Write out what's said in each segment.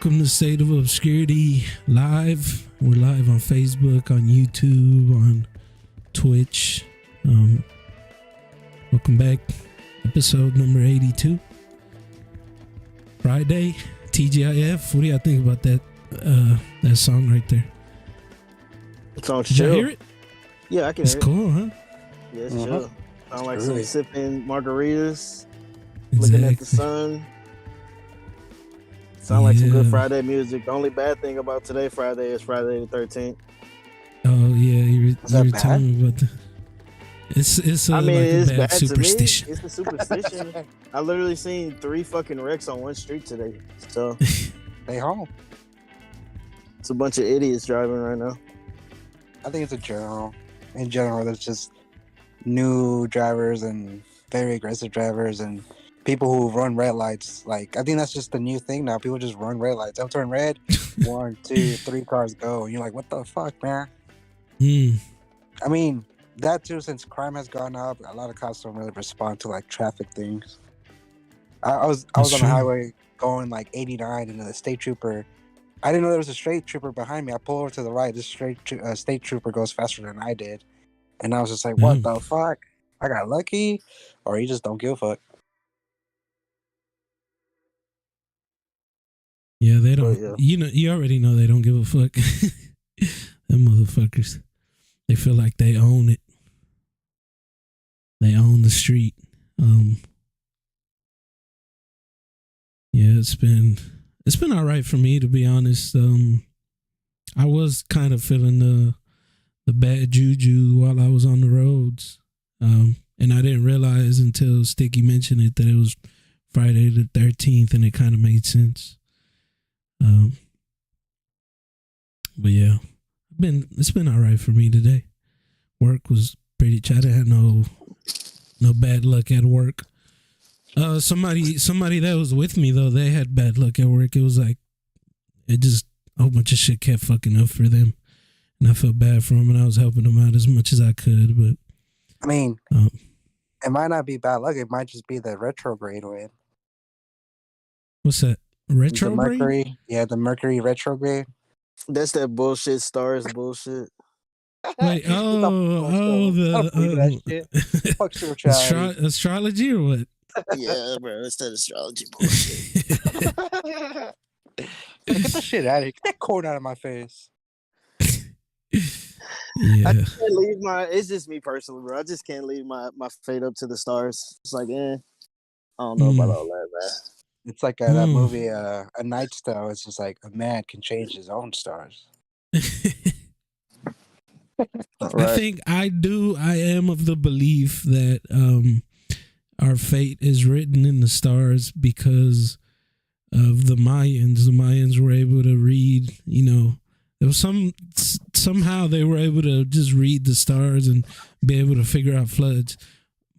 Welcome to State of Obscurity Live. We're live on Facebook, on YouTube, on Twitch. Welcome back. Episode number 82. Friday, TGIF. What do y'all think about that song right there? It sounds Did chill. y'all hear it? Yeah, I can It's hear it. cool, huh? Yeah, it's chill. Sound like some Really? sipping margaritas, looking at the Exactly. sun. Sound like some good Yeah. Friday music. The only bad thing about today, Friday, is Friday the 13th. Oh yeah, you Is that were bad? telling me about that. It's I mean, like a it's bad bad to me. superstition. It's a superstition. I literally seen 3 fucking wrecks on one street today. So Stay home. it's a bunch of idiots driving right now. I think it's in general, there's just new drivers and very aggressive drivers and people who run red lights. Like, I think that's just the new thing now. People just run red lights. They'll turn red, 1, 2, 3 cars go. And you're like, what the fuck, man? Mm. I mean, that too, since crime has gone up, a lot of cops don't really respond to like traffic things. I was That's on true. the highway going like 89 and the state trooper, I didn't know there was a state trooper behind me. I pull over to the right. This state trooper goes faster than I did. And I was just like, what the fuck? I got lucky? Or you just don't give a fuck? Yeah, they don't. yeah. You already know they don't give a fuck. Them motherfuckers. They feel like they own it. They own the street. Yeah, it's been all right for me, to be honest. I was kind of feeling the bad juju while I was on the roads. And I didn't realize until Sticky mentioned it that it was Friday the 13th, and it kind of made sense. But yeah, it's been all right for me today. Work was pretty. I didn't have no bad luck at work. Somebody that was with me though, they had bad luck at work. It was like a whole bunch of shit kept fucking up for them, and I felt bad for them, and I was helping them out as much as I could. But I mean, it might not be bad luck. It might just be the retrograde wind. what's that? Retrograde? The Mercury. Yeah, the Mercury retrograde. That's that bullshit stars bullshit. Wait, I don't believe that shit. Fuck spirituality. Astrology or what? Yeah, bro. It's that astrology bullshit. Get the shit out of here. Get that corn out of my face. Yeah. I can't leave it's just me personally, bro. I just can't leave my fate up to the stars. It's like, I don't know about all that, man. It's like that movie, A Night's Tale. It's just like a man can change his own stars. I think I am of the belief that our fate is written in the stars because of the Mayans. The Mayans were able to read, there was somehow they were able to just read the stars and be able to figure out floods.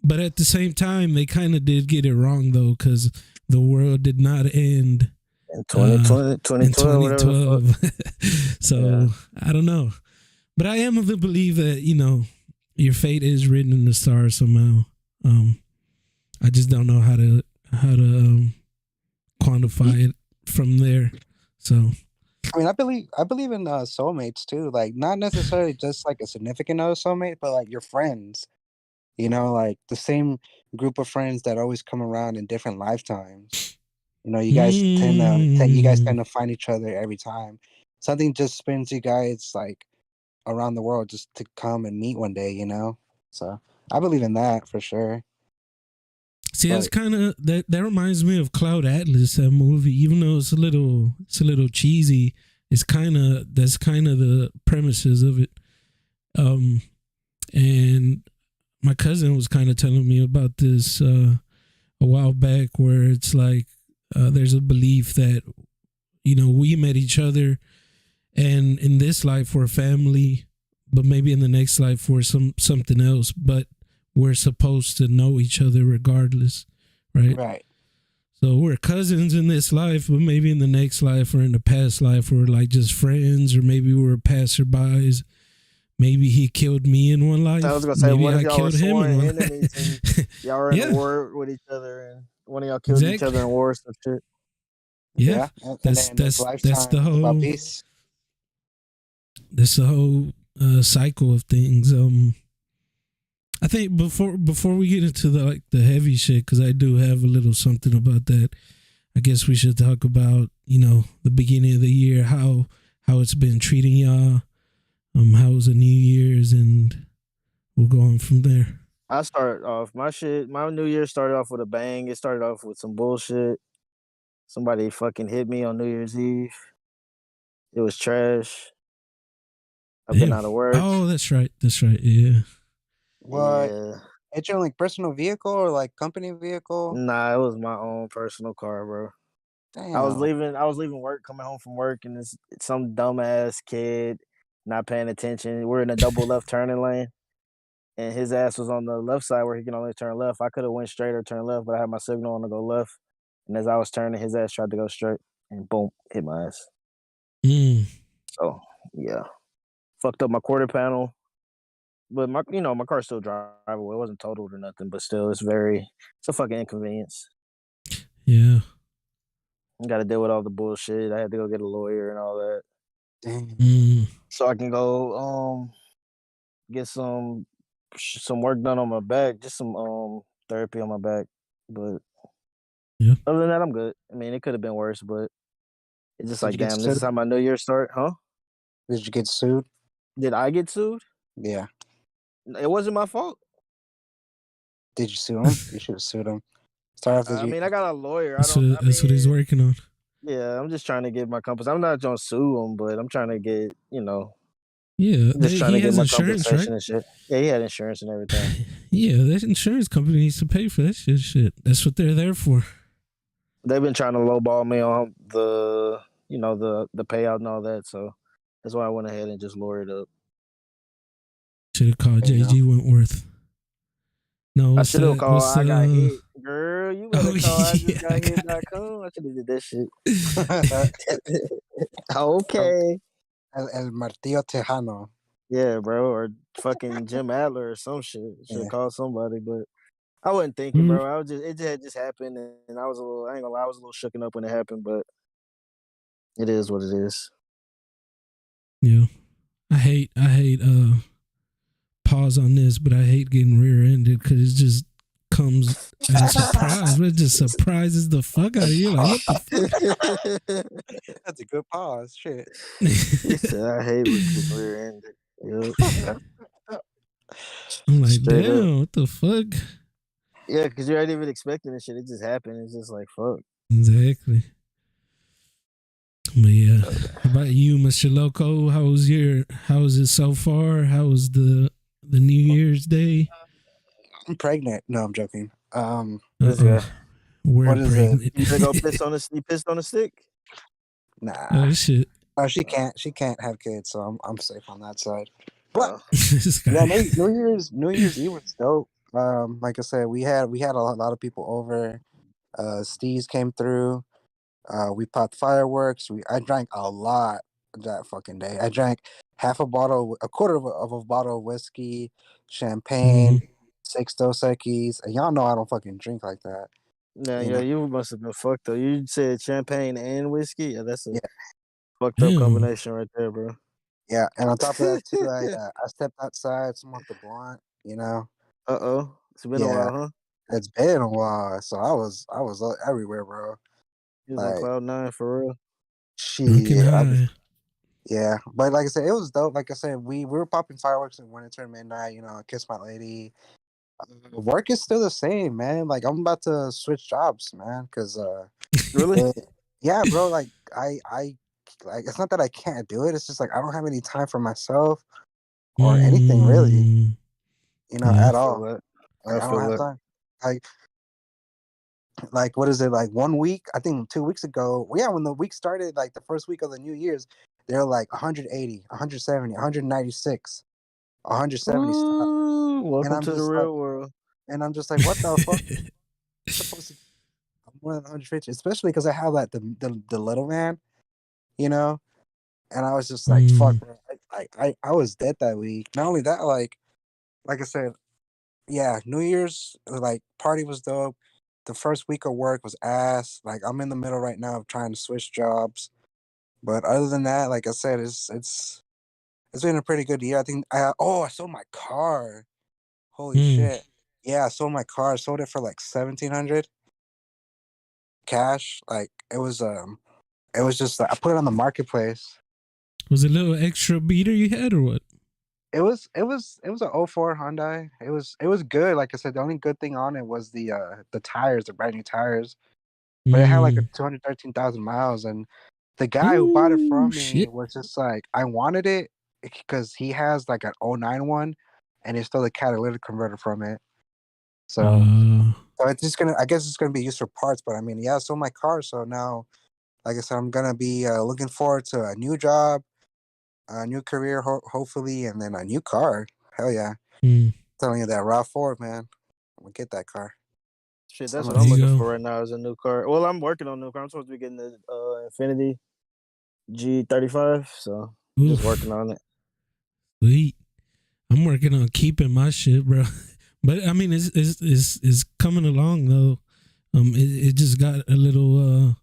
But at the same time, they kind of did get it wrong though, because the world did not end in 2012, 2012. So yeah. I don't know. But I am of the belief that, your fate is written in the stars somehow. I just don't know how to quantify it from there. So I mean, I believe in soulmates too. Like, not necessarily just like a significant other soulmate, but like your friends. Like the same group of friends that always come around in different lifetimes. You guys tend to find each other every time. Something just spins you guys like around the world just to come and meet one day. So I believe in that for sure. See, that's kind of that reminds me of Cloud Atlas, that movie. Even though it's a little cheesy, that's kind of the premises of it. And my cousin was kind of telling me about this a while back, where it's like there's a belief that we met each other, and in this life we're family, but maybe in the next life we're something else. But we're supposed to know each other regardless, right? Right. So we're cousins in this life, but maybe in the next life or in the past life we're like just friends, or maybe we're passerbys. Maybe he killed me in one life. I was gonna say, maybe what if I y'all were killed him sworn in one enemies and y'all were in a war with each other, and one of y'all killed each other in wars and shit? Yeah, And that's then this that's that's lifetime the is about whole peace. that's the whole cycle of things. I think before we get into the heavy shit, because I do have a little something about that. I guess we should talk about the beginning of the year, how it's been treating y'all. How was the New Year's, and we'll go on from there. I start off my New Year started off with a bang. It started off with some bullshit. Somebody fucking hit me on New Year's Eve. It was trash. I've been Damn. out of work. Oh, that's right. That's right. Yeah. What? Yeah. It's your like personal vehicle or like company vehicle? Nah, it was my own personal car, bro. Damn. I was leaving work, coming home from work, and it's some dumbass kid not paying attention. We're in a double left turning lane, and his ass was on the left side where he can only turn left. I could have went straight or turned left, but I had my signal on to go left. And as I was turning, his ass tried to go straight, and boom, hit my ass. Mm. So yeah, fucked up my quarter panel. But my car's still drivable. It wasn't totaled or nothing, but still, it's a fucking inconvenience. Yeah. Got to deal with all the bullshit. I had to go get a lawyer and all that, Damn. Mm. so I can go get some work done on my back, just some therapy on my back. But Yeah. other than that, I'm good. I mean, it could have been worse, but it's just Did like, you get damn, this sued? is how my New Year start, huh? Did you get sued? Did I get sued? Yeah. It wasn't my fault. Did you sue him? You should have sued him. Start off the I year. mean, I got a lawyer. I That's don't. what I that's what he's mean, working on. yeah, I'm just trying to get my compass. I'm not gonna sue him, but I'm trying to get, Yeah. I'm just trying He to get has my insurance, right? compensation and shit. Yeah, he had insurance and everything. Yeah, that insurance company needs to pay for that shit. That's what they're there for. They've been trying to lowball me on the payout and all that, so that's why I went ahead and just lowered it up. Should have called There you go. JG Wentworth. No, I what's should have that? called What's I got hit. Girl, you better Oh call I just yeah, I got got hit.com. I should have did that shit. it. Okay. El Martillo Tejano. Yeah, bro. Or fucking Jim Adler or some shit. Should have Yeah. called somebody, but I wasn't thinking, Mm, bro. It had just happened, and I ain't gonna lie, I was a little shooken up when it happened, but it is what it is. yeah, I hate pause on this, but I hate getting rear-ended because it just comes as a surprise. But it just surprises the fuck out of you. Like, what the fuck? That's a good pause. Shit. He said, I hate getting rear-ended. Yep. I'm like, Straight up. damn, what the fuck? Yeah, because you ain't even expecting this shit. It just happened. It's just like, fuck. Exactly. But yeah, how about you, Mr. Loco? How was it so far? How was the New Year's Day? I'm pregnant. No, I'm joking. This guy. We're What is it? pregnant. You gonna go you pissed on the stick? Nah. Oh shit. No, she can't. She can't have kids, so I'm safe on that side. But This guy. yeah, New Year's Eve was dope. Like I said, we had a lot of people over. Steez came through. We popped fireworks. I drank a lot that fucking day. I drank a quarter of a bottle of whiskey, champagne, 6 Dos Equis. And y'all know I don't fucking drink like that. Nah, You yeah, know? you must have been fucked though. You said champagne and whiskey. Yeah, that's a Yeah, fucked up Damn. combination right there, bro. yeah. And on top of that too, I stepped outside, smoked the blunt. You know? Uh-oh. It's been a Yeah, while, huh? it's been a while. So I was everywhere, bro. He was on Like cloud nine for real. Drunken shit. high. Yeah, but like I said, it was dope. Like I said, we were popping fireworks when it turned midnight. You know, I kissed my lady. Work is still the same, man. Like I'm about to switch jobs, man. Because Really? yeah, bro. Like I like it's not that I can't do it. It's just like I don't have any time for myself or anything really. Mm, You know, yeah. I at feel all. that. Like I I don't feel have that. time. Like what is it? Like 1 week? I think 2 weeks ago. Yeah, when the week started, like the first week of the New Year's, they're like 180, 170, 196. 170 stuff. Ooh, And welcome I'm to the just like, real world. what the fuck? I'm supposed to I'm more than 150, especially because I have like the little man, you know. And I was just like, fuck, Mm, man. I was dead that week. Not only that, like I said, yeah, New Year's like party was dope. the first week of work was ass. Like I'm in the middle right now of trying to switch jobs. But other than that, like I said, it's been a pretty good year. I think I sold my car. Holy Mm. shit. Yeah, I sold my car. I sold it for like 1,700 cash. Like it was just I put it on the marketplace. Was it a little extra beater you had or what? It was an '04 Hyundai. It was good. Like I said, the only good thing on it was the tires, the brand new tires. But it had like a Mm. 213,000 miles, and the guy who bought it Ooh, from me shit. was just like, I wanted it because he has like an '09 one, and he stole the catalytic converter from it. So, Uh, so it's just I guess it's gonna be used for parts. But I mean, yeah, I sold my car, so now, like I said, I'm gonna be looking forward to a new job, a new career, hopefully, and then a new car. Hell yeah! mm. Telling you that RAV4, man, I'm gonna get that car. Shit, that's Some what of I'm There these. you looking go. for right now is a new car. Well, I'm working on a new car. I'm supposed to be getting the Infinity G35, so just working Oof. on it. Sweet. I'm working on keeping my shit, bro. But I mean, it's coming along though. It just got a little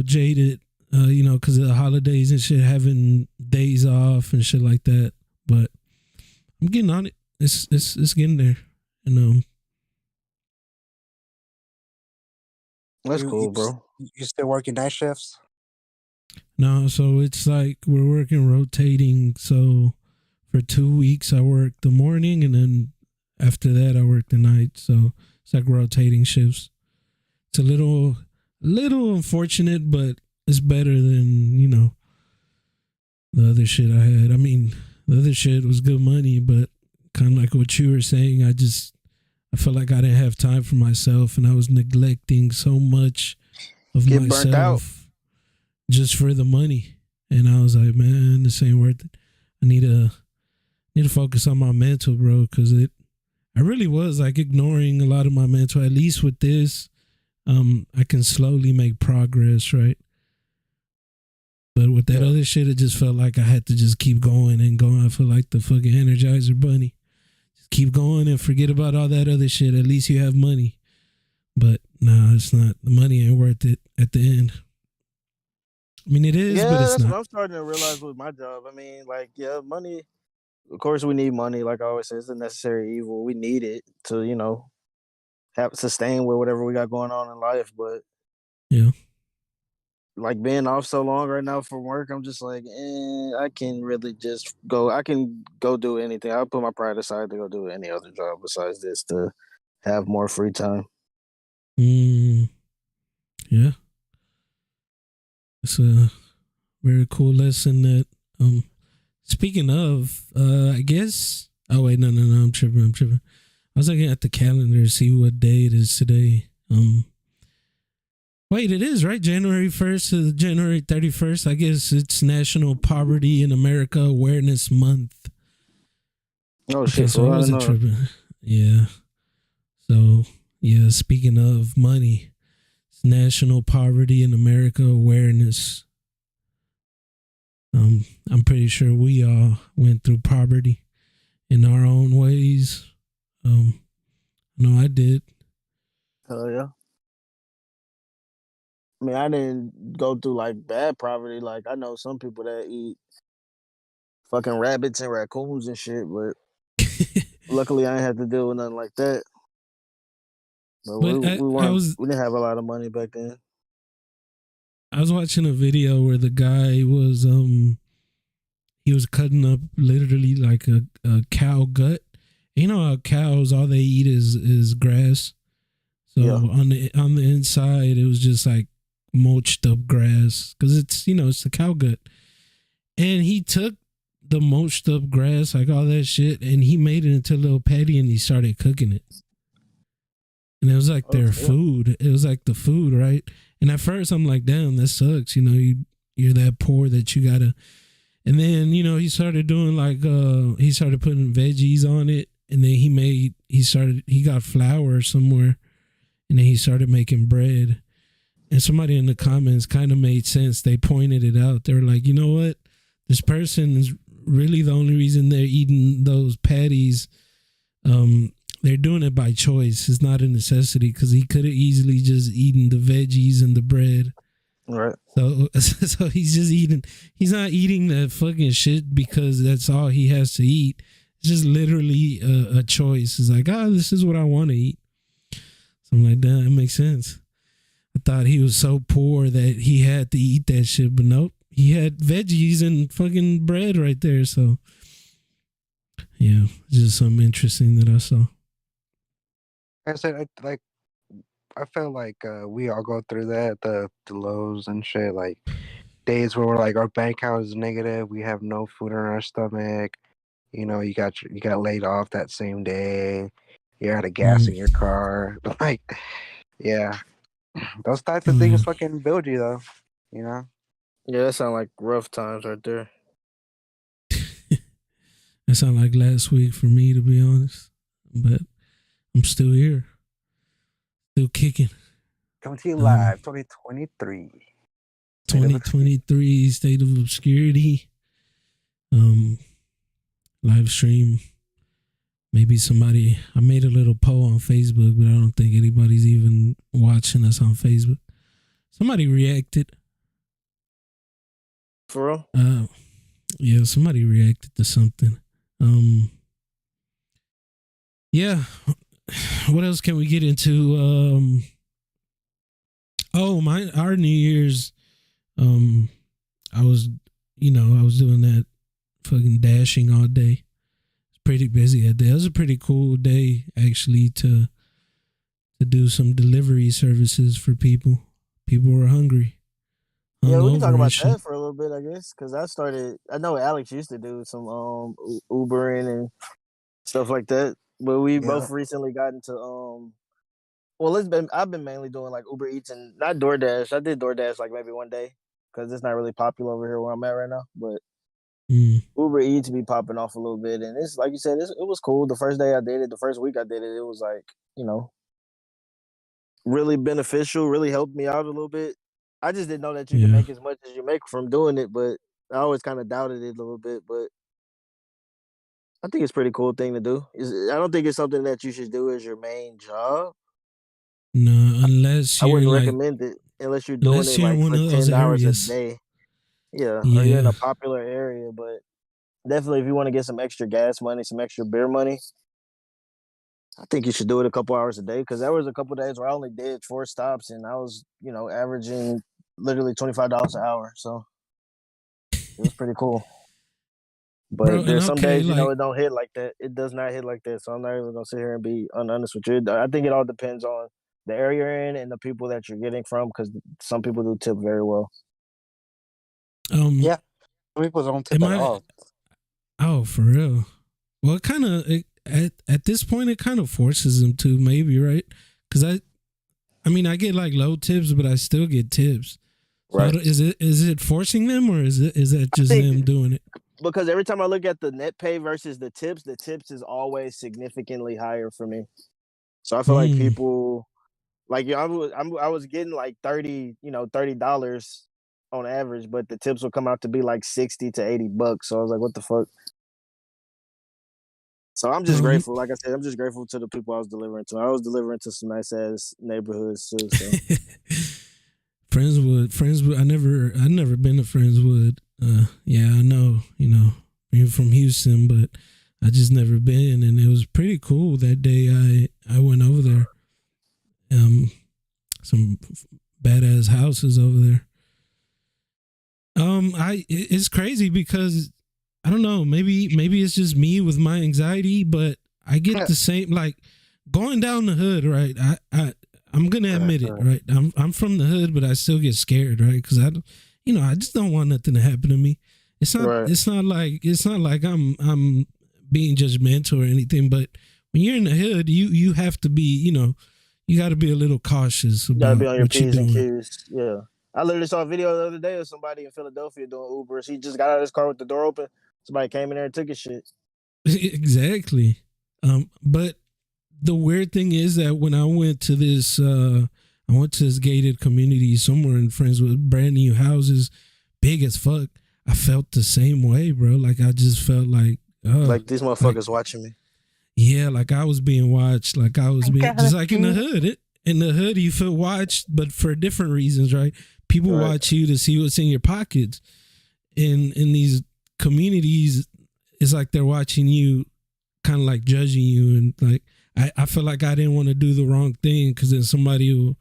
jaded, because of the holidays and shit, having days off and shit like that. But I'm getting on it. It's getting there, and That's You you cool, bro. you still working night shifts? no. So it's like we're working rotating. So for 2 weeks I work the morning, and then after that I work the night. So it's like rotating shifts. It's a little unfortunate, but it's better than the other shit I had. I mean, the other shit was good money, but kind of like what you were saying, I felt like I didn't have time for myself, and I was neglecting so much of Get burnt out. myself just for the money. And I was like, man, this ain't worth it. I need to focus on my mental, bro, because I really was like ignoring a lot of my mental. At least with this, I can slowly make progress, right? But with that other shit, it just felt like I had to just keep going and going. I feel like the fucking Energizer Bunny. Just keep going and forget about all that other shit. At least you have money. But nah, it's not. The money ain't worth it at the end. I mean, it is, but Yeah, it's that's what not. I'm starting to realize with my job. I mean, like, yeah, money. Of course, we need money. Like I always say, it's a necessary evil. We need it to, have sustain with whatever we got going on in life. But Yeah. like being off so long right now from work, I'm just like, I can really just go. I can go do anything. I'll put my pride aside to go do any other job besides this to have more free time. Mm, yeah. It's a very cool lesson that, speaking of, I guess, oh wait, no, I'm tripping. I was looking at the calendar to see what day it is today. Wait, it is, right? January 1st to January 31st. I guess it's National Poverty in America Awareness Month. Oh Okay, shit! so I For I don't wasn't know. tripping. Yeah. So, yeah, speaking of money, it's National Poverty in America Awareness. I'm pretty sure we all went through poverty in our own ways. No, I did. Hell yeah. I mean, I didn't go through like bad poverty. Like I know some people that eat fucking rabbits and raccoons and shit, but luckily I ain't had to deal with nothing like that. But we But we weren't we didn't have a lot of money back then. I was watching a video where the guy was he was cutting up literally like a cow gut. You know how cows all they eat is grass. So Yeah. on the inside it was just like mulched up grass because it's the cow gut. And he took the mulched up grass, like all that shit, and he made it into a little patty and he started cooking it. And it was like Oh their shit. food. It was like the food, right? And at first I'm like, damn, that sucks. You're that poor that you gotta. And then he started doing like he started putting veggies on it, and then he got flour somewhere, and then he started making bread. And somebody in the comments kind of made sense. They pointed it out. They were like, you know what? This person is really the only reason they're eating those patties. they're doing it by choice. It's not a necessity because he could have easily just eaten the veggies and the bread. Right. So he's just eating. He's not eating the fucking shit because that's all he has to eat. It's just literally a choice. It's like, this is what I want to eat. Something like that. It makes sense. I thought he was so poor that he had to eat that shit, but nope. He had veggies and fucking bread right there. So, yeah, just something interesting that I saw. I said, I felt like we all go through that, the lows and shit. Like days where we're like, our bank account is negative, we have no food in our stomach. You know, you got laid off that same day. You're out of gas in your car. Like, yeah, those types of things fucking build you, though. You know. Yeah, that sound like rough times right there. That sound like last week for me, to be honest. But I'm still here. Still kicking. Coming to you live, 2023. 2023 State of Obscurity. Live stream. Maybe somebody, I made a little poll on Facebook, but I don't think anybody's even watching us on Facebook. Somebody reacted. For real? Yeah, somebody reacted to something. Yeah. What else can we get into? Our New Year's. I was doing that fucking dashing all day. It's pretty busy that day. It was a pretty cool day actually to do some delivery services for people. People were hungry. Yeah, we can talk about that for a little bit, I guess, because I know Alex used to do some Ubering and stuff like that, but we both recently got into I've been mainly doing like Uber Eats and not DoorDash. I did DoorDash like maybe one day because it's not really popular over here where I'm at right now, but Uber Eats be popping off a little bit, and it's like you said, it was cool. The first day I did it, the first week I did it, it was like, really beneficial, really helped me out a little bit. I just didn't know that you can make as much as you make from doing it, but I always kind of doubted it a little bit. But I think it's a pretty cool thing to do. I don't think it's something that you should do as your main job. No, unless I you're wouldn't like, recommend it unless you're doing it you're like in one for of those 10 hours areas. a day. Yeah, or you're in a popular area. But definitely, if you want to get some extra gas money, some extra beer money, I think you should do it a couple hours a day, because there was a couple days where I only did 4 stops and I was, averaging literally $25 an hour. So it was pretty cool. But bro, there's some days, it don't hit like that. It does not hit like that. So I'm not even gonna sit here and be honest with you. I think it all depends on the area you're in and the people that you're getting from, because some people do tip very well. Yeah, some people don't tip at all. Oh, for real? Well, it kind of at this point it kind of forces them to, maybe, right? Because I mean, I get like low tips, but I still get tips. So right? Is it forcing them, or is that just them doing it? Because every time I look at the net pay versus the tips is always significantly higher for me. So I feel like people, like, I was getting like $30 on average, but the tips will come out to be like $60 to $80. So I was like, what the fuck? So I'm just grateful. Like I said, I'm just grateful to the people I was delivering to. I was delivering to some nice ass neighborhoods too. So. Friendswood. I never been to Friendswood. Yeah, I know. You're from Houston, but I just never been, and it was pretty cool that day. I went over there. Some badass houses over there. It's crazy because I don't know. Maybe it's just me with my anxiety, but I get the same, like, going down the hood, right? I'm gonna admit it, right? I'm from the hood, but I still get scared, right? Because I just don't want nothing to happen to me. It's not. Right. It's not like I'm being judgmental or anything. But when you're in the hood, you have to be. You got to be a little cautious about be on your what you're P's and doing. Q's. Yeah, I literally saw a video the other day of somebody in Philadelphia doing Ubers. He just got out of his car with the door open. Somebody came in there and took his shit. Exactly. But the weird thing is that when I went to this gated community somewhere in Friendswood, brand new houses, big as fuck. I felt the same way, bro. Like, I just felt like these motherfuckers watching me. Yeah, like I was being watched. Like I was being just like in the hood. In the hood, you feel watched, but for different reasons, right? People watch you to see what's in your pockets. In these communities, it's like they're watching you, kind of like judging you, and like I feel like I didn't want to do the wrong thing because then somebody will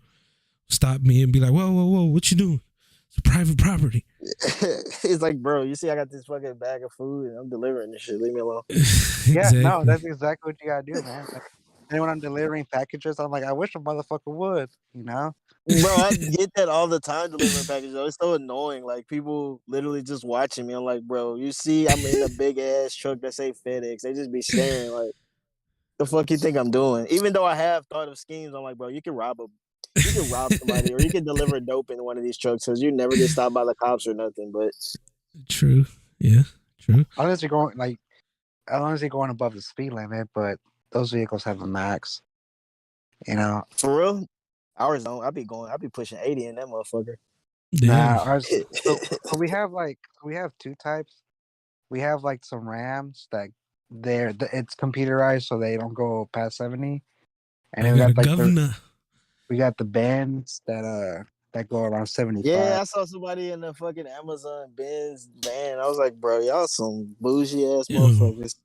stop me and be like, "Whoa, whoa, whoa, what you doing? It's private property." It's like, bro, you see, I got this fucking bag of food and I'm delivering this shit. Leave me alone. Yeah, no, Exactly. that's exactly what you gotta do, man. Like, and when I'm delivering packages, I'm like, I wish a motherfucker would, you know? Bro, I get that all the time delivering packages. Though. It's so annoying. Like people literally just watching me. I'm like, bro, you see, I'm in a big ass truck that say FedEx. They just be staring like, the fuck you think I'm doing? Even though I have thought of schemes, I'm like, bro, you can rob somebody, or you can deliver dope in one of these trucks because you never get stopped by the cops or nothing. But True. Yeah. True. Unless you're going above the speed limit, but those vehicles have a max. You know, for real, ours don't. I be pushing 80 in that motherfucker. Damn. ours. So we have two types. We have like some Rams that it's computerized, so they don't go past 70, and I then we got a got like governor. the bands that go around 75. Yeah, I saw somebody in the fucking Amazon Benz van. I was like, bro, y'all some bougie ass Yo, motherfuckers.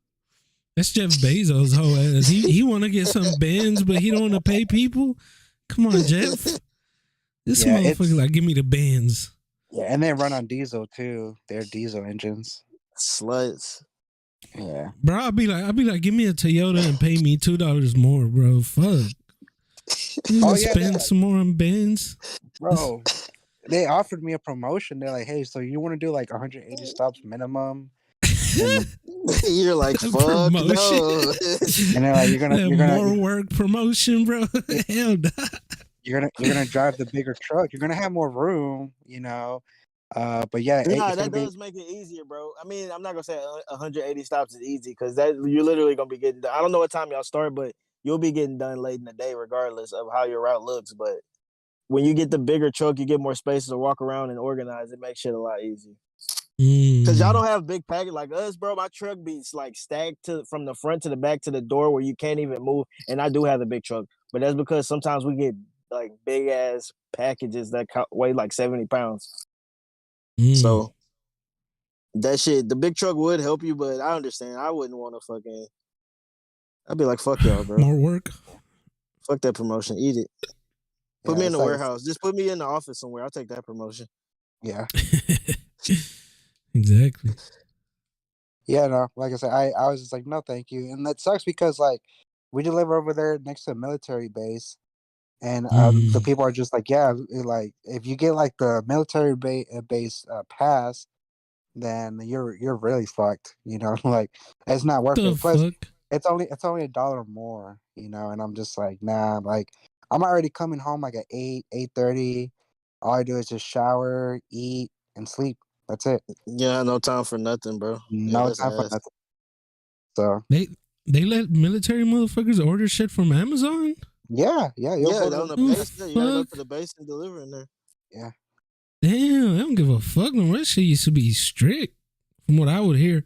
that's Jeff Bezos' whole ass. He want to get some bins, but he don't want to pay people. Come on, Jeff. This Yeah, motherfucker like give me the bins. yeah, and they run on diesel too. They're diesel engines. Sluts. Yeah, Bro, I'll be like, give me a Toyota and pay me $2 more, bro. Fuck. You gonna spend some more on bins? bro. They offered me a promotion. They're like, hey, so you want to do like 180 stops minimum? And You're like, fuck promotion. no. and they're like, you're gonna more work promotion, bro. Hell no. you're gonna drive the bigger truck. You're gonna have more room, you know. But yeah, Nah, it's gonna that be does make it easier, bro. I mean, I'm not gonna say 180 stops is easy because that you're literally gonna be getting done. I don't know what time y'all start, but you'll be getting done late in the day, regardless of how your route looks. But when you get the bigger truck, you get more space to walk around and organize. It makes shit a lot easier. Cause y'all don't have big package like us, bro. My truck be like stacked from the front to the back to the door where you can't even move. And I do have the big truck, but that's because sometimes we get like big ass packages that weigh like 70 pounds. So that shit, the big truck would help you, but I understand. I wouldn't want to fucking. I'd be like, fuck y'all, bro. More work. Fuck that promotion. Eat it. Put me in the like, warehouse. Just put me in the office somewhere. I'll take that promotion. yeah. Exactly. Yeah, no, like I said, I was just like, no, thank you. And that sucks because like we deliver over there next to a military base. And the people are just like, yeah, like if you get like the military base pass, then you're really fucked. You know, like it's not worth The it. Plus, fuck? it's only $1 more. You know, and I'm just like, nah. Like I'm already coming home like at 8:30. All I do is just shower, eat, and sleep. That's it. Yeah, no time for nothing, bro. Yeah, No that's time for ass. nothing. So They let military motherfuckers order shit from Amazon? yeah, you'll Yeah, go on to the base. Yeah, you gotta go to the base and deliver in there. yeah. Damn, they don't give a fuck. No, that shit used to be strict, from what I would hear.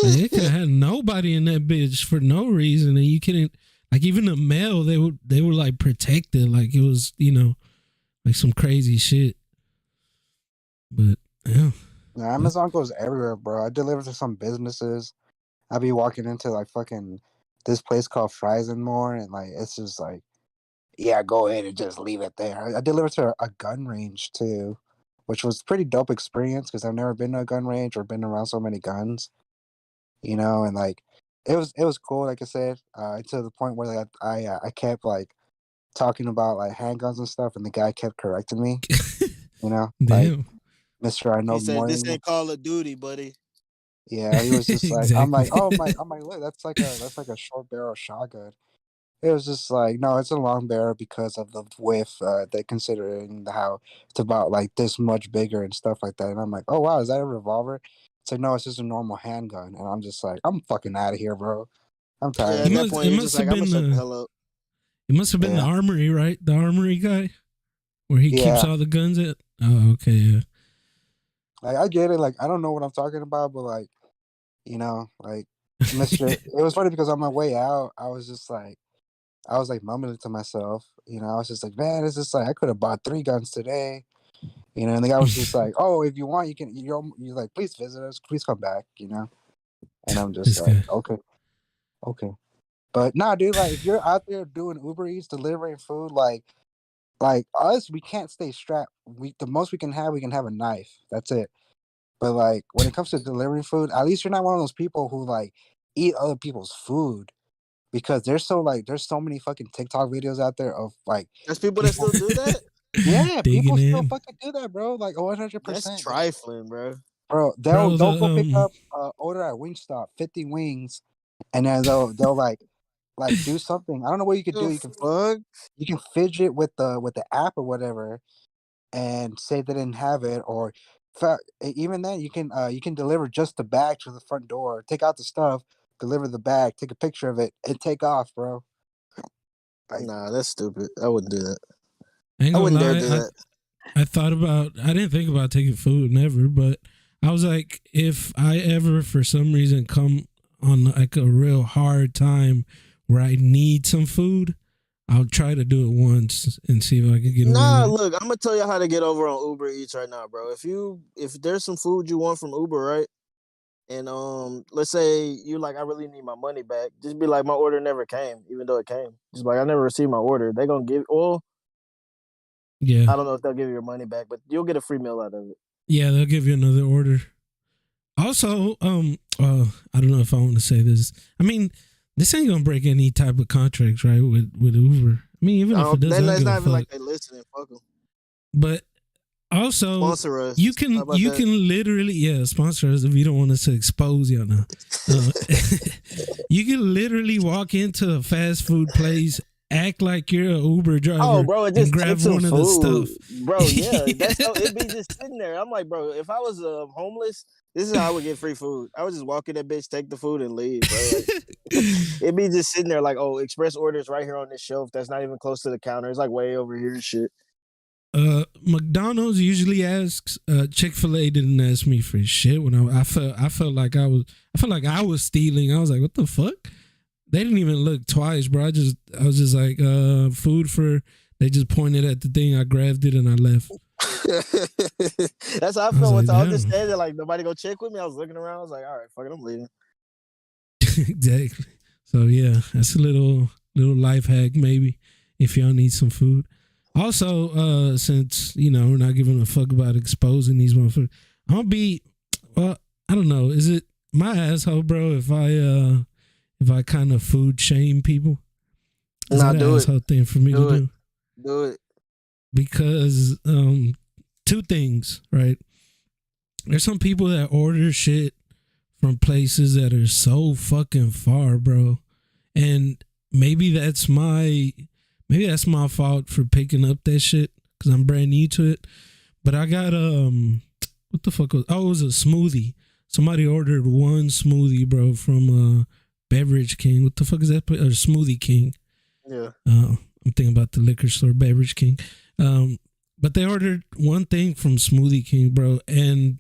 Like, they could have had nobody in that bitch for no reason, and you couldn't. Like even the mail, they were like protected, like it was, like some crazy shit. But yeah, Amazon goes everywhere, bro. I deliver to some businesses. I be walking into like fucking this place called Fries and More, and like it's just like, yeah, go ahead and just leave it there. I delivered to a gun range too, which was pretty dope experience because I've never been to a gun range or been around so many guns, and like it was cool. Like I said, to the point where like I kept like talking about like handguns and stuff, and the guy kept correcting me, like damn, Mister, I know He said, more "This than you. ain't Call of Duty, buddy." Yeah, he was just like, I'm exactly. like, oh my, I'm like, look, that's like a short barrel shotgun. It was just like, no, it's a long barrel because of the width. They considering how it's about like this much bigger and stuff like that. And I'm like, oh wow, is that a revolver? It's like, no, it's just a normal handgun. And I'm just like, I'm fucking out of here, bro. I'm Yeah, tired at of that this. point, It you're just must like, have "I'm gonna been shut the hell up." it must have been the Yeah. armory, right? The armory guy, where he keeps Yeah, all the guns at. Oh, okay, yeah. like I get it. Like I don't know what I'm talking about, but like, like Mister. It was funny because on my way out, I was like mumbling to myself. I was just like, man, it's just like I could have bought 3 guns today. And the guy was just like, oh, if you want, you can. You're like, please visit us, please come back. And I'm just This like, guy. okay. But nah, dude, like if you're out there doing Uber Eats, delivering food, like us, we can't stay strapped. The most we can have a knife. That's it. But like when it comes to delivering food, at least you're not one of those people who like eat other people's food because there's so many fucking TikTok videos out there of like There's people that people. still do that. Yeah, Digging people still in. fucking do that, bro. Like That's 100%. trifling, bro. Bro, Bro, they'll the go pick up order at Wingstop, 50 wings, and then they'll like do something. I don't know what you could do. The fuck? You can fidget with the app or whatever and say they didn't have it, or even then you can deliver just the bag to the front door, take out the stuff, deliver the bag, take a picture of it, and take off, bro. Like, Nah, that's stupid. I wouldn't do that. I ain't I gonna wouldn't dare lie. do that. I didn't think about taking food never, but I was like, if I ever for some reason come on like a real hard time where I need some food, I'll try to do it once and see if I can get away Nah, with it. look, I'm gonna tell you how to get over on Uber Eats right now, bro. If there's some food you want from Uber, right? And let's say you like, I really need my money back. Just be like, my order never came, even though it came. Just like, I never received my order. They gonna give. Well, Yeah, I don't know if they'll give you your money back, but you'll get a free meal out of it. yeah, they'll give you another order. Also, I don't know if I want to say this. I mean, this ain't gonna break any type of contracts, right? With Uber. I mean, even if it does, I don't That's give a not even fuck. like they listening. Fuck them. But also, Sponsor us. you How about that? can literally sponsor us if you don't want us to expose y'all now. You can literally walk into a fast food place, act like you're an Uber driver, Oh, bro, it just and grab takes some one of food, the stuff. bro. Yeah, it'd be just sitting there. I'm like, bro, if I was homeless, this is how I would get free food. I would just walk in that bitch, take the food, and leave, bro. Like, it'd be just sitting there, like, oh, express orders right here on this shelf. That's not even close to the counter. It's like way over here and shit. McDonald's usually asks. Chick-fil-A didn't ask me for shit when I felt like I was stealing. I was like, what the fuck? They didn't even look twice, bro. I was just like, food for. They just pointed at the thing. I grabbed it and I left. That's how I felt one like, time. I was damn. just standing there, like nobody go check with me. I was looking around. I was like, all right, fuck it, I'm leaving. Exactly. So yeah, that's a little life hack maybe if y'all need some food. Also, since we're not giving a fuck about exposing these motherfuckers, I'm gonna be. Well, I don't know. Is it my asshole, bro? If I kind of food shame people, is Nah, that do an it. asshole thing for me to do? Do it. Because two things, right? There's some people that order shit from places that are so fucking far, bro, and maybe that's my fault for picking up that shit because I'm brand new to it. But I got what the fuck was? Oh, it was a smoothie. Somebody ordered one smoothie, bro, from Beverage King. What the fuck is that? Or Smoothie King. Yeah. I'm thinking about the liquor store, Beverage King. But they ordered one thing from Smoothie King, bro, and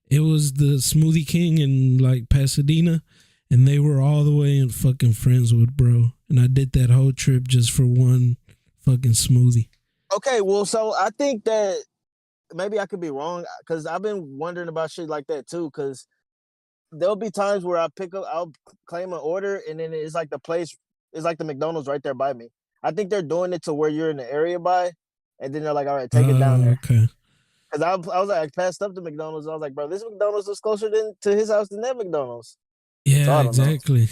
it was the Smoothie King in like Pasadena, and they were all the way in fucking Friendswood, bro. And I did that whole trip just for one fucking smoothie. Okay, well, so I think that maybe I could be wrong because I've been wondering about shit like that too. Because there'll be times where I'll claim an order, and then it's like the McDonald's right there by me. I think they're doing it to where you're in the area by, and then they're like, all right, take it down there. Okay. Because I was like, I passed up the McDonald's. I was like, bro, this McDonald's is closer to his house than that McDonald's. Yeah, So exactly.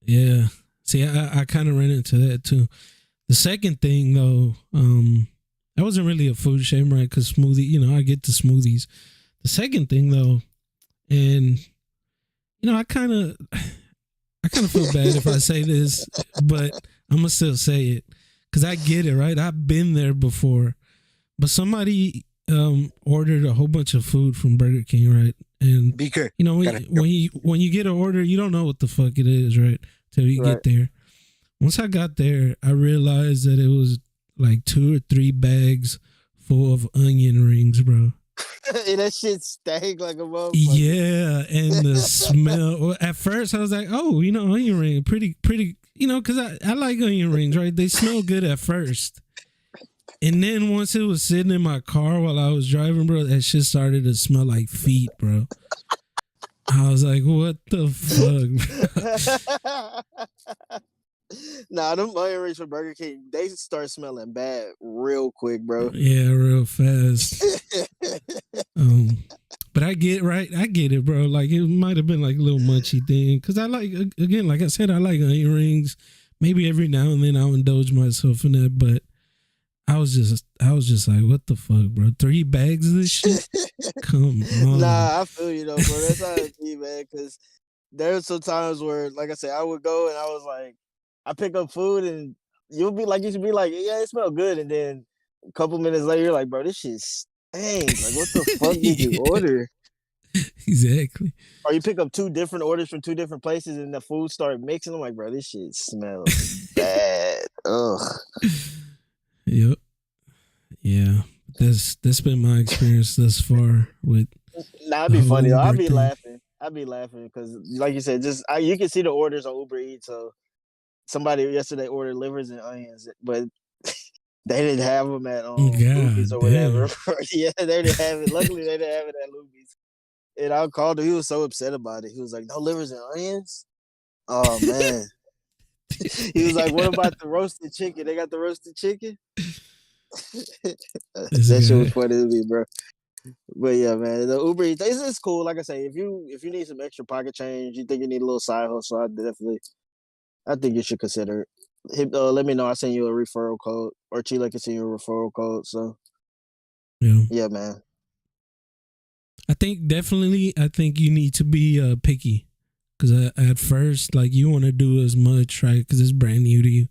Yeah. See, I kind of ran into that too. The second thing though, I wasn't really a food shame, right? Because smoothie, I get the smoothies. The second thing though, and I kind of feel bad if I say this, but I'm gonna still say it because I get it, right? I've been there before, but somebody ordered a whole bunch of food from Burger King, right? And BK, when you get an order, you don't know what the fuck it is, right? Till you get there. Once I got there, I realized that it was like 2 or 3 bags full of onion rings, bro. And that shit stank like a motherfucker. Yeah, and the smell. At first, I was like, "Oh, onion ring, pretty, because I like onion rings, right? They smell good at first, and then once it was sitting in my car while I was driving, bro, that shit started to smell like feet, bro. I was like, "What the fuck?" Nah, them onion rings from Burger King, they start smelling bad real quick, bro. Yeah, real fast. But I get it, bro. Like it might have been like a little munchy thing because I like, again, like I said, I like onion rings. Maybe every now and then I'll indulge myself in that, but I was just like, what the fuck, bro? 3 bags of this shit? Come on. Nah, I feel you though, bro. That's how it be, man. Because there's some times where, like I said, I would go and I was like, I pick up food and you should be like, yeah, it smells good, and then a couple minutes later, you're like, bro, this shit stinks. Like, what the fuck did you order? Exactly. Or you pick up 2 different orders from 2 different places and the food start mixing. I'm like, bro, this shit smells bad. Ugh. Yep. Yeah. That's been my experience thus far with. Nah, it'd be funny though. I'd be laughing because, like you said, you can see the orders on Uber Eats. So somebody yesterday ordered livers and onions, but they didn't have them at Luby's or whatever. Yeah, they didn't have it. Luckily, they didn't have it at Luby's. And I called him. He was so upset about it. He was like, "No livers and onions." Oh man. He was like, "What about the roasted chicken? They got the roasted chicken." That shit was funny to me, bro. But yeah, man, the Uber Eats it's cool. Like I say, if you need some extra pocket change, you think you need a little side hustle, I think you should consider it. Let me know. I'll send you a referral code, or Chile can send you a referral code. So yeah, man. I think you need to be picky, because at first, like, you want to do as much, right? Because it's brand new to you.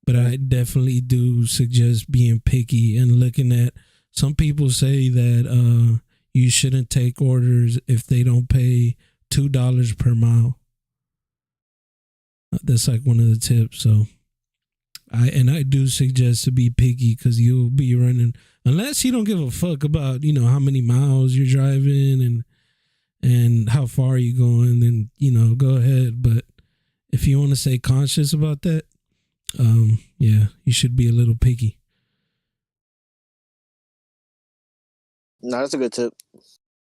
But I definitely do suggest being picky and looking at. Some people say that you shouldn't take orders if they don't pay $2 per mile. That's like one of the tips. So I do suggest to be picky, because you'll be running, unless you don't give a fuck about how many miles you're driving and how far you're going, then go ahead. But if you want to stay conscious about that, yeah, you should be a little picky. No, that's a good tip.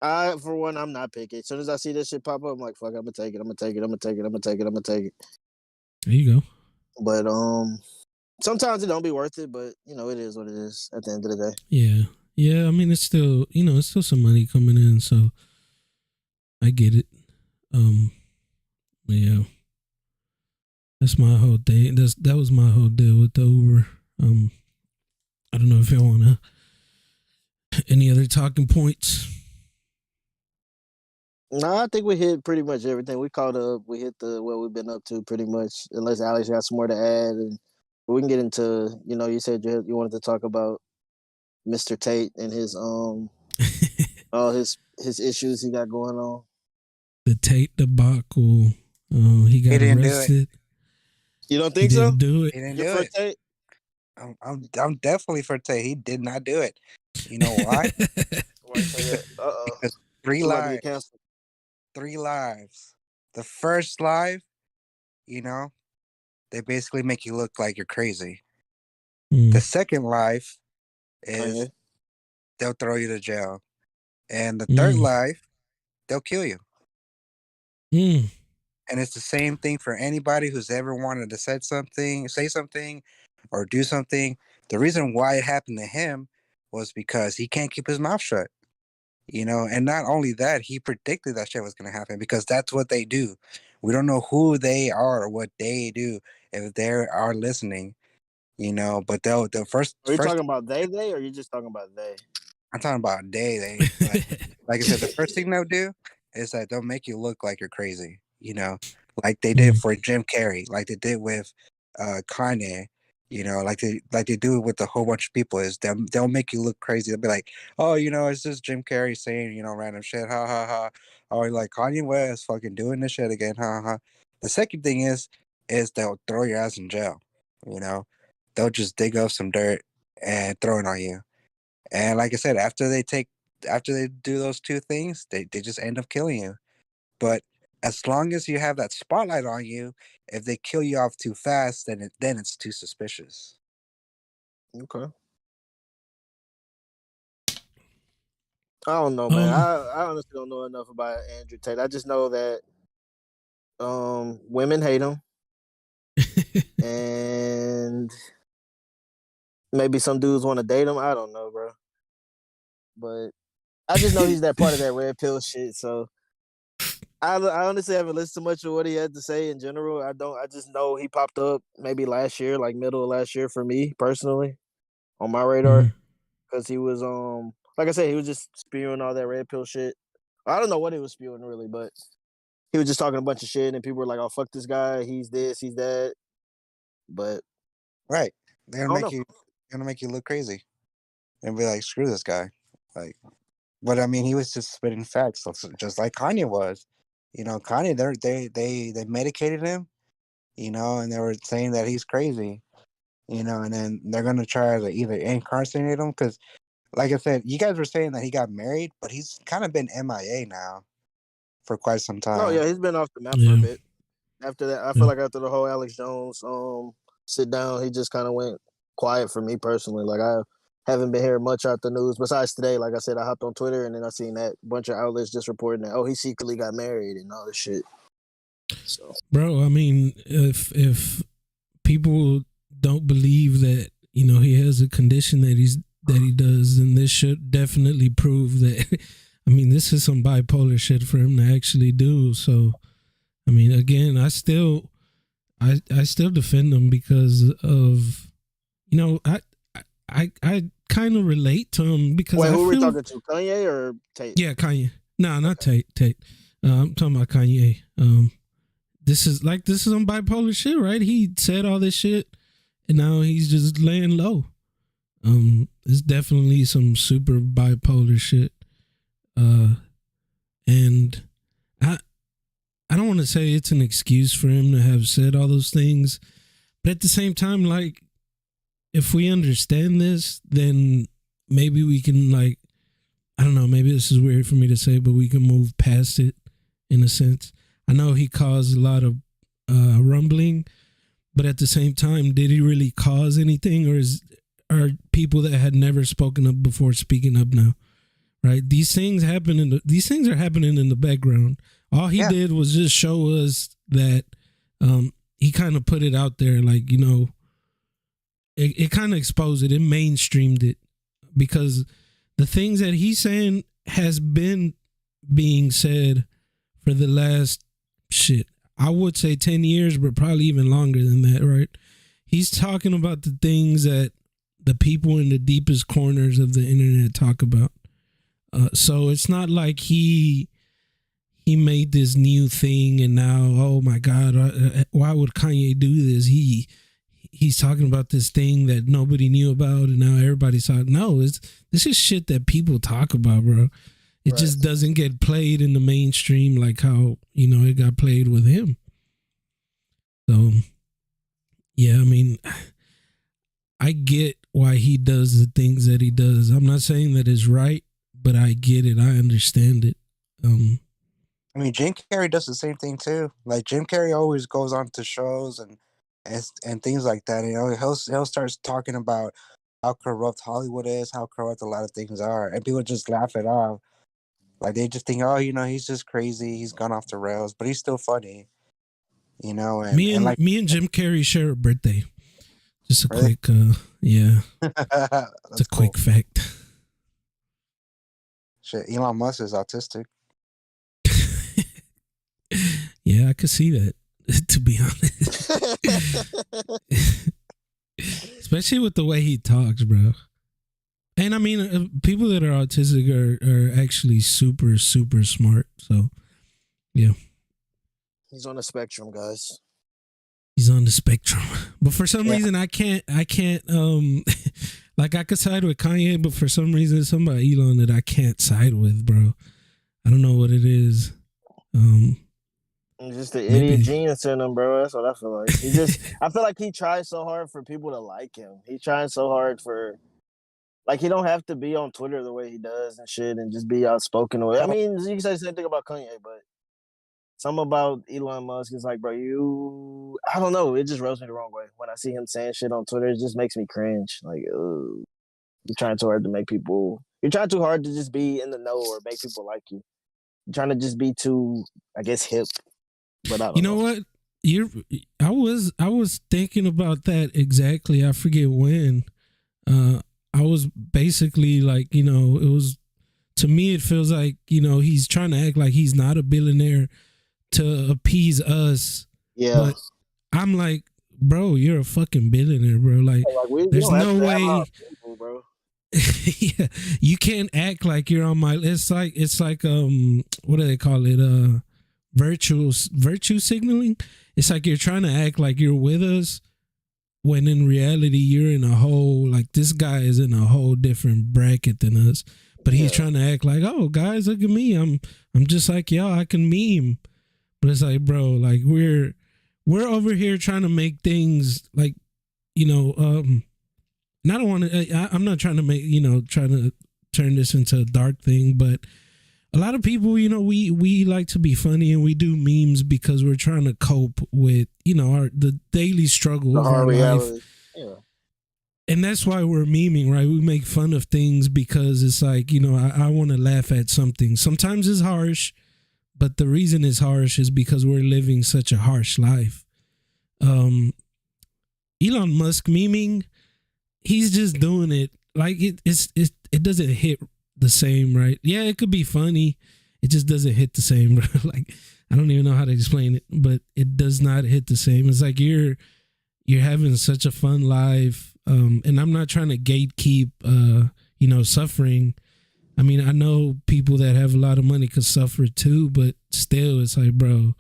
For one, I'm not picky. As soon as I see this shit pop up, I'm like, fuck, I'm gonna take it. There you go. But sometimes it don't be worth it, but it is what it is at the end of the day. Yeah. I mean, it's still some money coming in, so I get it. But yeah, that's my whole thing. That was my whole deal with the Uber. I don't know if y'all wanna any other talking points. No, I think we hit pretty much everything. We caught up. We hit what we've been up to pretty much. Unless Alex got some more to add, and we can get into. You said you wanted to talk about Mr. Tate and his all his issues he got going on. The Tate debacle. He got arrested. You don't think so? He didn't do it. Tate? I'm definitely for Tate. He did not do it. You know why? Because 3 lives. 3 lives. The first live, they basically make you look like you're crazy. The second live is they'll throw you to jail. And the third live, they'll kill you. And it's the same thing for anybody who's ever wanted to say something, or do something. The reason why it happened to him was because he can't keep his mouth shut. And not only that, he predicted that shit was going to happen, because that's what they do. We don't know who they are or what they do if they are listening, but they'll first. Are you talking about they, or are you just talking about they? I'm talking about they. Like I said, the first thing they'll do is that they'll make you look like you're crazy, like they did for Jim Carrey, like they did with Kanye. Like they do it with a whole bunch of people. Is they'll make you look crazy. They'll be like, oh, it's just Jim Carrey saying, random shit, ha ha ha. Or like Kanye West fucking doing this shit again, ha ha. The second thing is they'll throw your ass in jail. They'll just dig up some dirt and throw it on you. And like I said, after they take after they do those two things, they just end up killing you. But as long as you have that spotlight on you, if they kill you off too fast, then it's too suspicious. Okay. I don't know, man. I honestly don't know enough about Andrew Tate. I just know that women hate him, and maybe some dudes want to date him. I don't know, bro. But I just know he's that part of that red pill shit. So I honestly haven't listened to much of what he had to say in general. I don't. I just know he popped up maybe last year, like middle of last year for me personally, on my radar, because he was like I said, he was just spewing all that red pill shit. I don't know what he was spewing really, but he was just talking a bunch of shit, and people were like, "Oh, fuck this guy. He's this. He's that." But right, they're I don't know. gonna make you look crazy and be like, "Screw this guy." Like, but I mean, he was just spitting facts, just like Kanye was. You know, Kanye, they medicated him. You know, and they were saying that he's crazy. You know, and then they're gonna try to either incarcerate him because, like I said, you guys were saying that he got married, but he's kind of been MIA now for quite some No, time. yeah, he's been off the map for a bit. After that, I feel like after the whole Alex Jones sit down, he just kind of went quiet for me personally. Like I haven't been hearing much out the news besides today. Like I said, I hopped on Twitter and then I seen that bunch of outlets just reporting that he secretly got married and all this shit. So, bro, I mean, if people don't believe that he has a condition that he does, then this should definitely prove that. I mean, this is some bipolar shit for him to actually do. So, I mean, again, I still defend him because of I kind of relate to him because wait, who are we talking to? Kanye or Tate? Yeah, Kanye. No, not Tate. I'm talking about Kanye. This is some bipolar shit, right? He said all this shit, and now he's just laying low. It's definitely some super bipolar shit. And I don't want to say it's an excuse for him to have said all those things, but at the same time, like, if we understand this, then maybe we can, like, I don't know, maybe this is weird for me to say, but we can move past it in a sense. I know he caused a lot of rumbling, but at the same time, did he really cause anything, or are people that had never spoken up before speaking up now? Right? These things are happening in the background. All he did was just show us that he kind of put it out there, like, it kind of exposed it. It mainstreamed it because the things that he's saying has been being said for the last I would say 10 years, but probably even longer than that, right? He's talking about the things that the people in the deepest corners of the internet talk about. So it's not like he made this new thing and now, oh my God, why would Kanye do this? He's talking about this thing that nobody knew about and now everybody's talking. No, this is shit that people talk about, bro. It just doesn't get played in the mainstream like how, it got played with him. So, yeah, I mean, I get why he does the things that he does. I'm not saying that it's right, but I get it. I understand it. I mean, Jim Carrey does the same thing too. Like Jim Carrey always goes on to shows and things like that. He'll start talking about how corrupt Hollywood is, how corrupt a lot of things are, and people just laugh it off. Like they just think, he's just crazy. He's gone off the rails, but he's still funny. And me and Jim Carrey share a birthday. Just a quick, yeah. It's a quick fact. Shit, Elon Musk is autistic. Yeah, I could see that, to be honest. Especially with the way he talks, bro. And I mean, people that are autistic are actually super, super smart. So, yeah. He's on the spectrum, guys. He's on the spectrum. But for some reason, I can't, like, I could side with Kanye, but for some reason, it's something about Elon that I can't side with, bro. I don't know what it is. Just the idiot genius in him, bro. That's what I feel like. I feel like he tries so hard for people to like him. He's trying so hard for, Like he don't have to be on Twitter the way he does and shit, and just be outspoken. I mean, you can say the same thing about Kanye, but something about Elon Musk is like, bro, I don't know. It just rubs me the wrong way when I see him saying shit on Twitter. It just makes me cringe. Like, you're trying too hard to make people. You're trying too hard to just be in the know or make people like you. You're trying to just be too, I guess, hip. But I don't know. You know what? I was thinking about that exactly. I forget when. I was basically like, it was, to me, it feels like, he's trying to act like he's not a billionaire to appease us. Yeah. But I'm like, bro, you're a fucking billionaire, bro. Like there's no way. People, bro. Yeah, you can't act like you're on my. It's like what do they call it? Virtue signaling. It's like you're trying to act like you're with us, when in reality you're in a whole, like, this guy is in a whole different bracket than us. But he's trying to act like, oh, guys, look at me. I'm just like y'all. I can meme. But it's like, bro, like we're over here trying to make things like, and I don't want to. I'm not trying to make trying to turn this into a dark thing, but a lot of people, we like to be funny and we do memes because we're trying to cope with the daily struggle of our life. Yeah. And that's why we're memeing, right? We make fun of things because it's like, I want to laugh at something. Sometimes it's harsh, but the reason it's harsh is because we're living such a harsh life. Elon Musk memeing, he's just doing it like it doesn't hit the same, right? Yeah, it could be funny. It just doesn't hit the same. Like, I don't even know how to explain it, but it does not hit the same. It's like you're having such a fun life. And I'm not trying to gatekeep, suffering. I mean, I know people that have a lot of money could suffer too, but still, it's like, bro,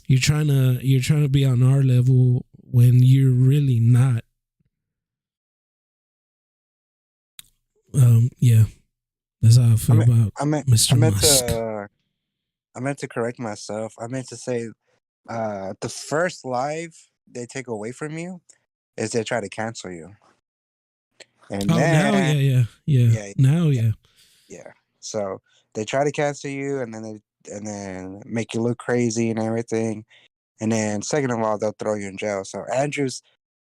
you're trying to be on our level when you're really not. Yeah, that's how I feel about Mr. Musk. I meant to correct myself. I meant to say, the first live they take away from you is they try to cancel you. And now, yeah. Now, yeah. Yeah. So they try to cancel you, and then make you look crazy and everything. And then second of all, they'll throw you in jail. So Andrew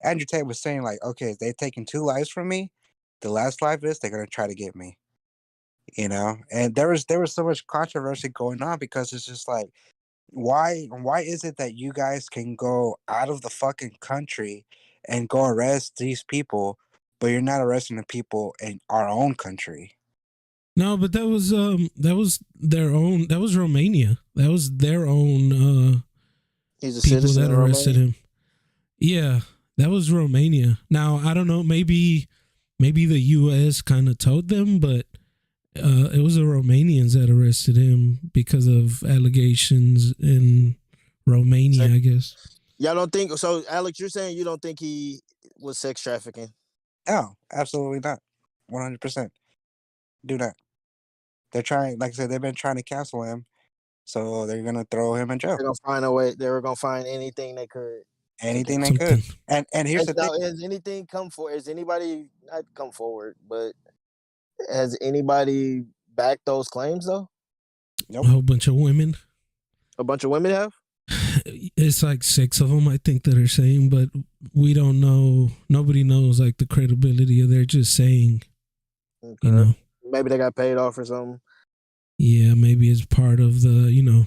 Tate was saying, like, okay, they've taken 2 lives from me. The last life is they're gonna try to get me. And there was so much controversy going on because it's just like, why is it that you guys can go out of the fucking country and go arrest these people, but you're not arresting the people in our own country? No, but that was their own. That was Romania. That was their own. He's a people citizen that arrested him. Yeah, that was Romania. Now I don't know. Maybe the U.S. kind of told them, but it was the Romanians that arrested him because of allegations in Romania, I guess. Y'all don't think so, Alex? You're saying you don't think he was sex trafficking? No, absolutely not. 100%. Do not. They're trying, like I said, they've been trying to cancel him, so they're gonna throw him in jail. They're gonna find a way. They were gonna find anything they could. Anything they could. And here's the thing: has anything come forward? Has anybody not come forward? But has anybody backed those claims though? Nope. A whole bunch of women. A bunch of women have. It's like 6 of them, I think, that are saying, but we don't know. Nobody knows like the credibility of. They're just saying. Okay. Maybe they got paid off or something. Yeah, maybe it's part of the.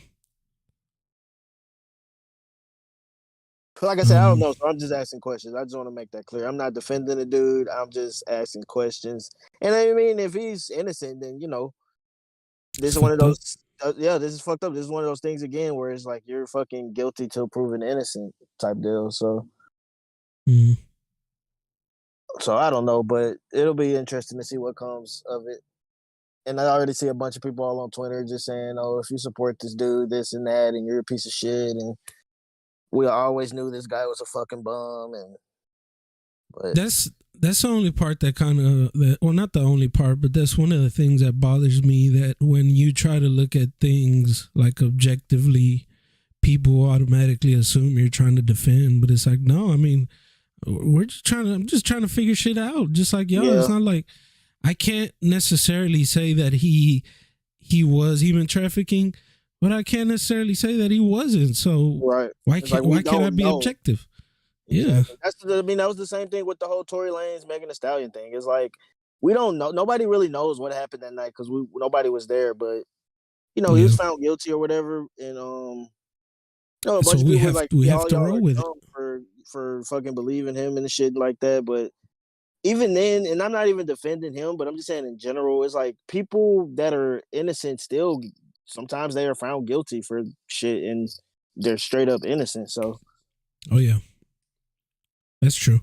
Like I said, I don't know. So I'm just asking questions. I just want to make that clear. I'm not defending the dude. I'm just asking questions. And I mean, if he's innocent, then this is one of those. This is fucked up. This is one of those things again where it's like you're fucking guilty till proven innocent type deal. So, so I don't know, but it'll be interesting to see what comes of it. And I already see a bunch of people all on Twitter just saying, "Oh, if you support this dude, this and that, and you're a piece of shit," and we always knew this guy was a fucking bum. But that's the only part that kind of well, not the only part, but that's one of the things that bothers me. That when you try to look at things like objectively, people automatically assume you're trying to defend, but it's like, no, I mean, I'm just trying to figure shit out. Just like y'all, It's not like I can't necessarily say that he was human trafficking, but I can't necessarily say that he wasn't. So Right. It's like we why can't I don't be know. objective? Yeah. Exactly. That was the same thing with the whole Tory Lanez Megan Thee Stallion thing. It's like we don't know. Nobody really knows what happened that night because nobody was there. But he was Yeah. found guilty or whatever, and a So bunch of people was like, we "Yeah, have all to y'all roll are with it. dumb for fucking believing him and shit like that." But even then, and I'm not even defending him, but I'm just saying in general, it's like people that are innocent still sometimes they are found guilty for shit and they're straight up innocent. So Oh yeah. That's true.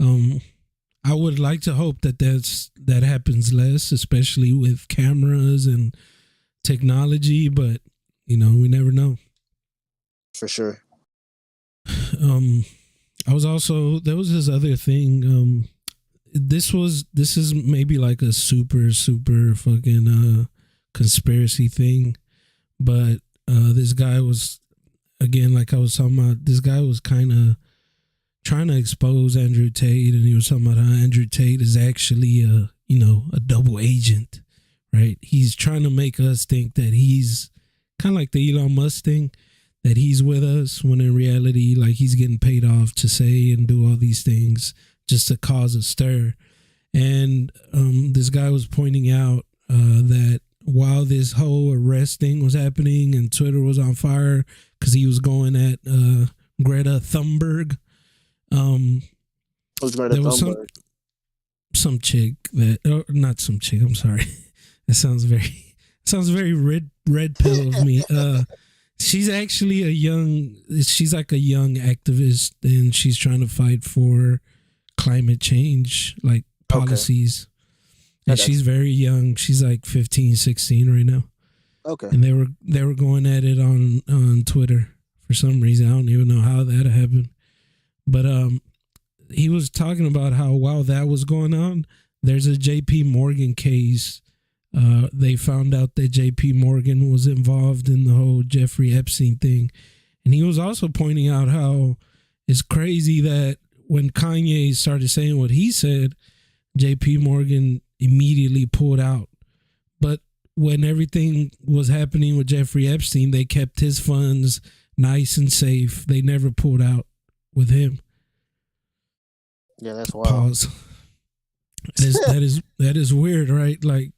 I would like to hope that that happens less, especially with cameras and technology, but we never know. for sure. I was also there was this other thing. This is maybe like a super fucking conspiracy thing, but this guy was, again, like I was talking about, this guy was kind of trying to expose Andrew Tate, and he was talking about how Andrew Tate is actually a double agent, right? He's trying to make us think that he's kind of like the Elon Musk thing, that he's with us, when in reality, like, he's getting paid off to say and do all these things just to cause a stir. And this guy was pointing out that while this whole arrest thing was happening and Twitter was on fire because he was going at Greta Thunberg, there was some chick that, not some chick, I'm sorry, that sounds very red pill of me. She's actually she's like a young activist, and she's trying to fight for climate change, like, policies. And she's very young. She's like 15, 16 right now. Okay. And they were going at it on Twitter for some reason. I don't even know how that happened. But he was talking about how while that was going on, there's a JP Morgan case. They found out that JP Morgan was involved in the whole Jeffrey Epstein thing. And he was also pointing out how it's crazy that when Kanye started saying what he said, JP Morgan immediately pulled out. But when everything was happening with Jeffrey Epstein, they kept his funds nice and safe. They never pulled out with him. Yeah, that's wild. Pause. That is weird, right? Like,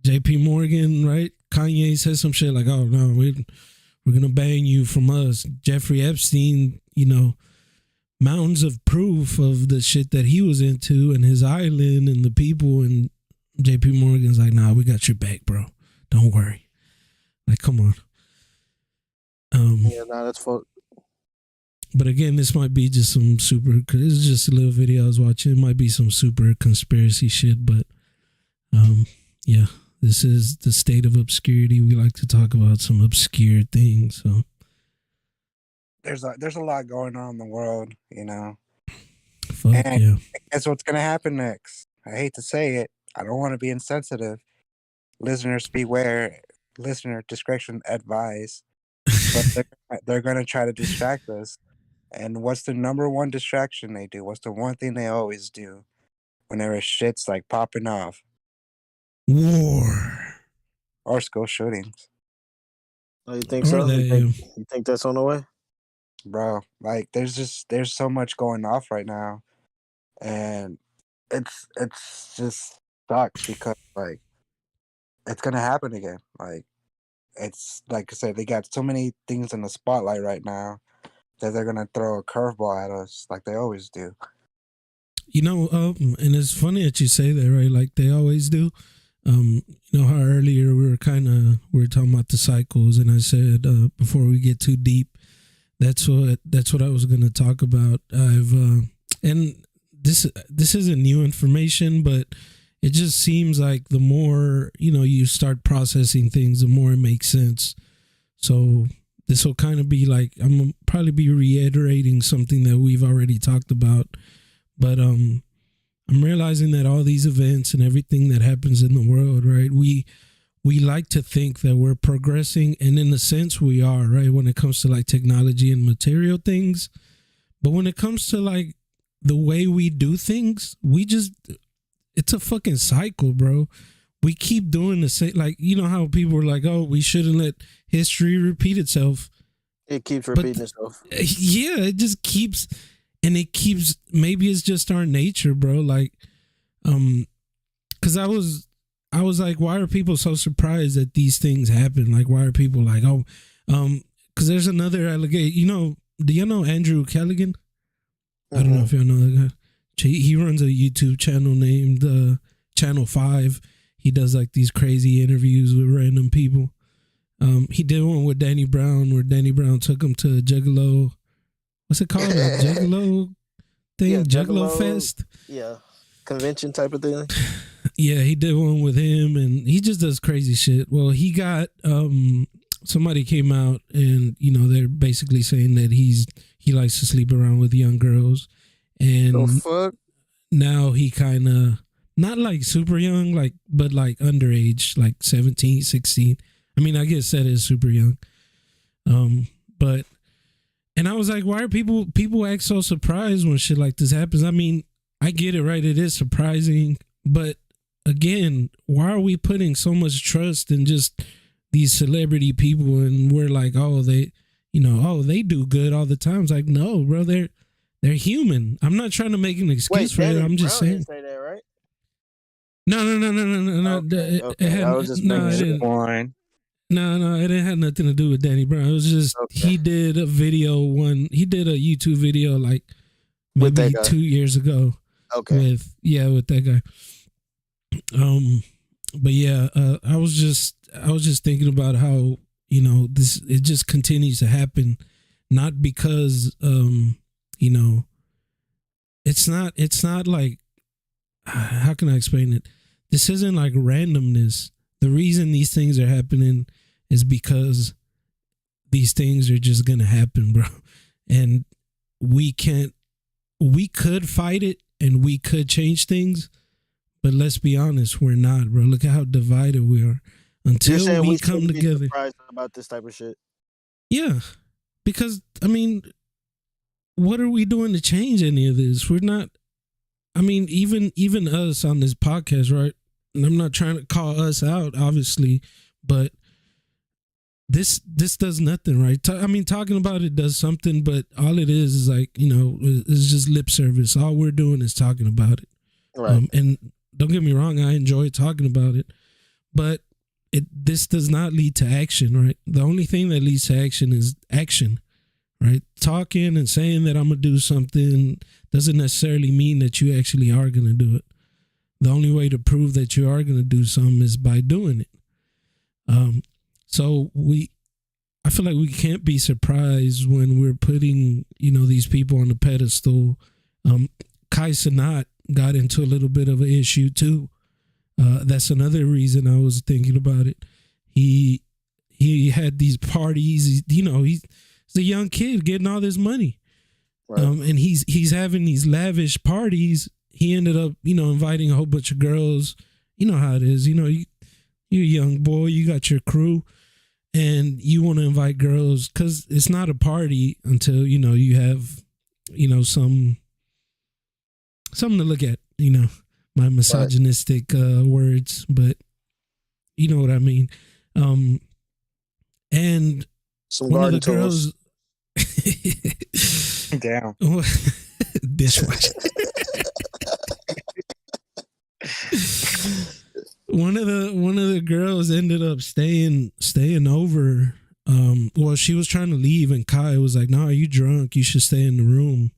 JP Morgan, right? Kanye says some shit like, "Oh no, we're gonna ban you from us." Jeffrey Epstein, mountains of proof of the shit that he was into and his island and the people, and JP Morgan's like, "Nah, we got your back, bro. Don't worry." Like, come on. Yeah, nah, that's fucked. But again, this might be just some super, because this is just a little video I was watching. It might be some super conspiracy shit, but yeah, this is the state of obscurity. We like to talk about some obscure things. So there's a lot going on in the world, Fuck and yeah. Guess what's gonna happen next? I hate to say it. I don't want to be insensitive. Listeners beware. Listener discretion advised. But they're gonna try to distract us. And what's the number one distraction they do? What's the one thing they always do whenever shit's like popping off? War. Or school shootings. Oh, you think so? You think that's on the way? Bro, like there's so much going off right now. And it's just sucks because like it's gonna happen again. Like it's like I said, they got so many things in the spotlight right now that they're gonna throw a curveball at us like they always do. And it's funny that you say that, right? Like they always do. How earlier we were talking about the cycles, and I said before we get too deep, that's what I was going to talk about. And this isn't new information, but it just seems like the more you start processing things, the more it makes sense. So this will kind of be like, I'm gonna probably be reiterating something that we've already talked about, but I'm realizing that all these events and everything that happens in the world, right? We like to think that we're progressing, and in a sense we are, right? When it comes to like technology and material things, but when it comes to like the way we do things, it's a fucking cycle, bro. We keep doing the same. Like, you know how people are like, oh, we shouldn't let history repeat itself. It keeps repeating itself. Yeah, it just keeps, and it keeps. Maybe it's just our nature, bro. Like, because I was like, why are people so surprised that these things happen? Like, why are people like, oh, because there's another allegation. You know, do you know Andrew Callaghan? I don't know if y'all know that guy. He runs a YouTube channel named Channel 5. He does like these crazy interviews with random people. He did one with Danny Brown where Danny Brown took him to Juggalo. What's it called? A Juggalo thing? Yeah, Juggalo Fest? Yeah. Convention type of thing. Yeah, he did one with him and he just does crazy shit. Well, he got somebody came out and, you know, they're basically saying that he likes to sleep around with young girls. And the fuck? Now he kind of, not like super young, like, but like underage, like 17, 16. I mean, I guess that is super young. But, and I was like, why are people act so surprised when shit like this happens? I mean, I get it, right? It is surprising, but again, why are we putting so much trust in just these celebrity people? And we're like, oh, they do good all the time. It's like, no, bro, they're human. I'm not trying to make an excuse for it. I'm just saying. Say that, right? No. Okay. I was just making sure. No, it didn't have nothing to do with Danny Brown. It was just he did a YouTube video like maybe 2 years ago. Okay. With that guy. But yeah, I was just thinking about how, you know, it just continues to happen, not because you know, it's not like, how can I explain it? This isn't like randomness. The reason these things are happening is because these things are just gonna happen, bro. And we could fight it and we could change things, but let's be honest, we're not, bro. Look at how divided we are. Until we come together. Surprised about this type of shit. Yeah, because I mean, what are we doing to change any of this? We're not. I mean, even us on this podcast, right? And I'm not trying to call us out, obviously, but this does nothing, right? I mean, talking about it does something, but all it is like, you know, it's just lip service. All we're doing is talking about it. Right. And don't get me wrong, I enjoy talking about it, but this does not lead to action, right? The only thing that leads to action is action, right? Talking and saying that I'm going to do something doesn't necessarily mean that you actually are going to do it. The only way to prove that you are going to do something is by doing it. So I feel like we can't be surprised when we're putting, you know, these people on the pedestal. Kai Cenat got into a little bit of an issue too. That's another reason I was thinking about it. He had these parties, you know, he's a young kid getting all this money. Right. And he's having these lavish parties. He ended up, you know, inviting a whole bunch of girls. You know how it is. You know, you're a young boy. You got your crew. And you want to invite girls because it's not a party until, you know, you have, you know, something to look at, you know, my misogynistic words. But you know what I mean. And some one of the girls... Damn. Dishwasher. One of the girls ended up staying over. Well, she was trying to leave, and Kai was like, "No, you drunk? You should stay in the room."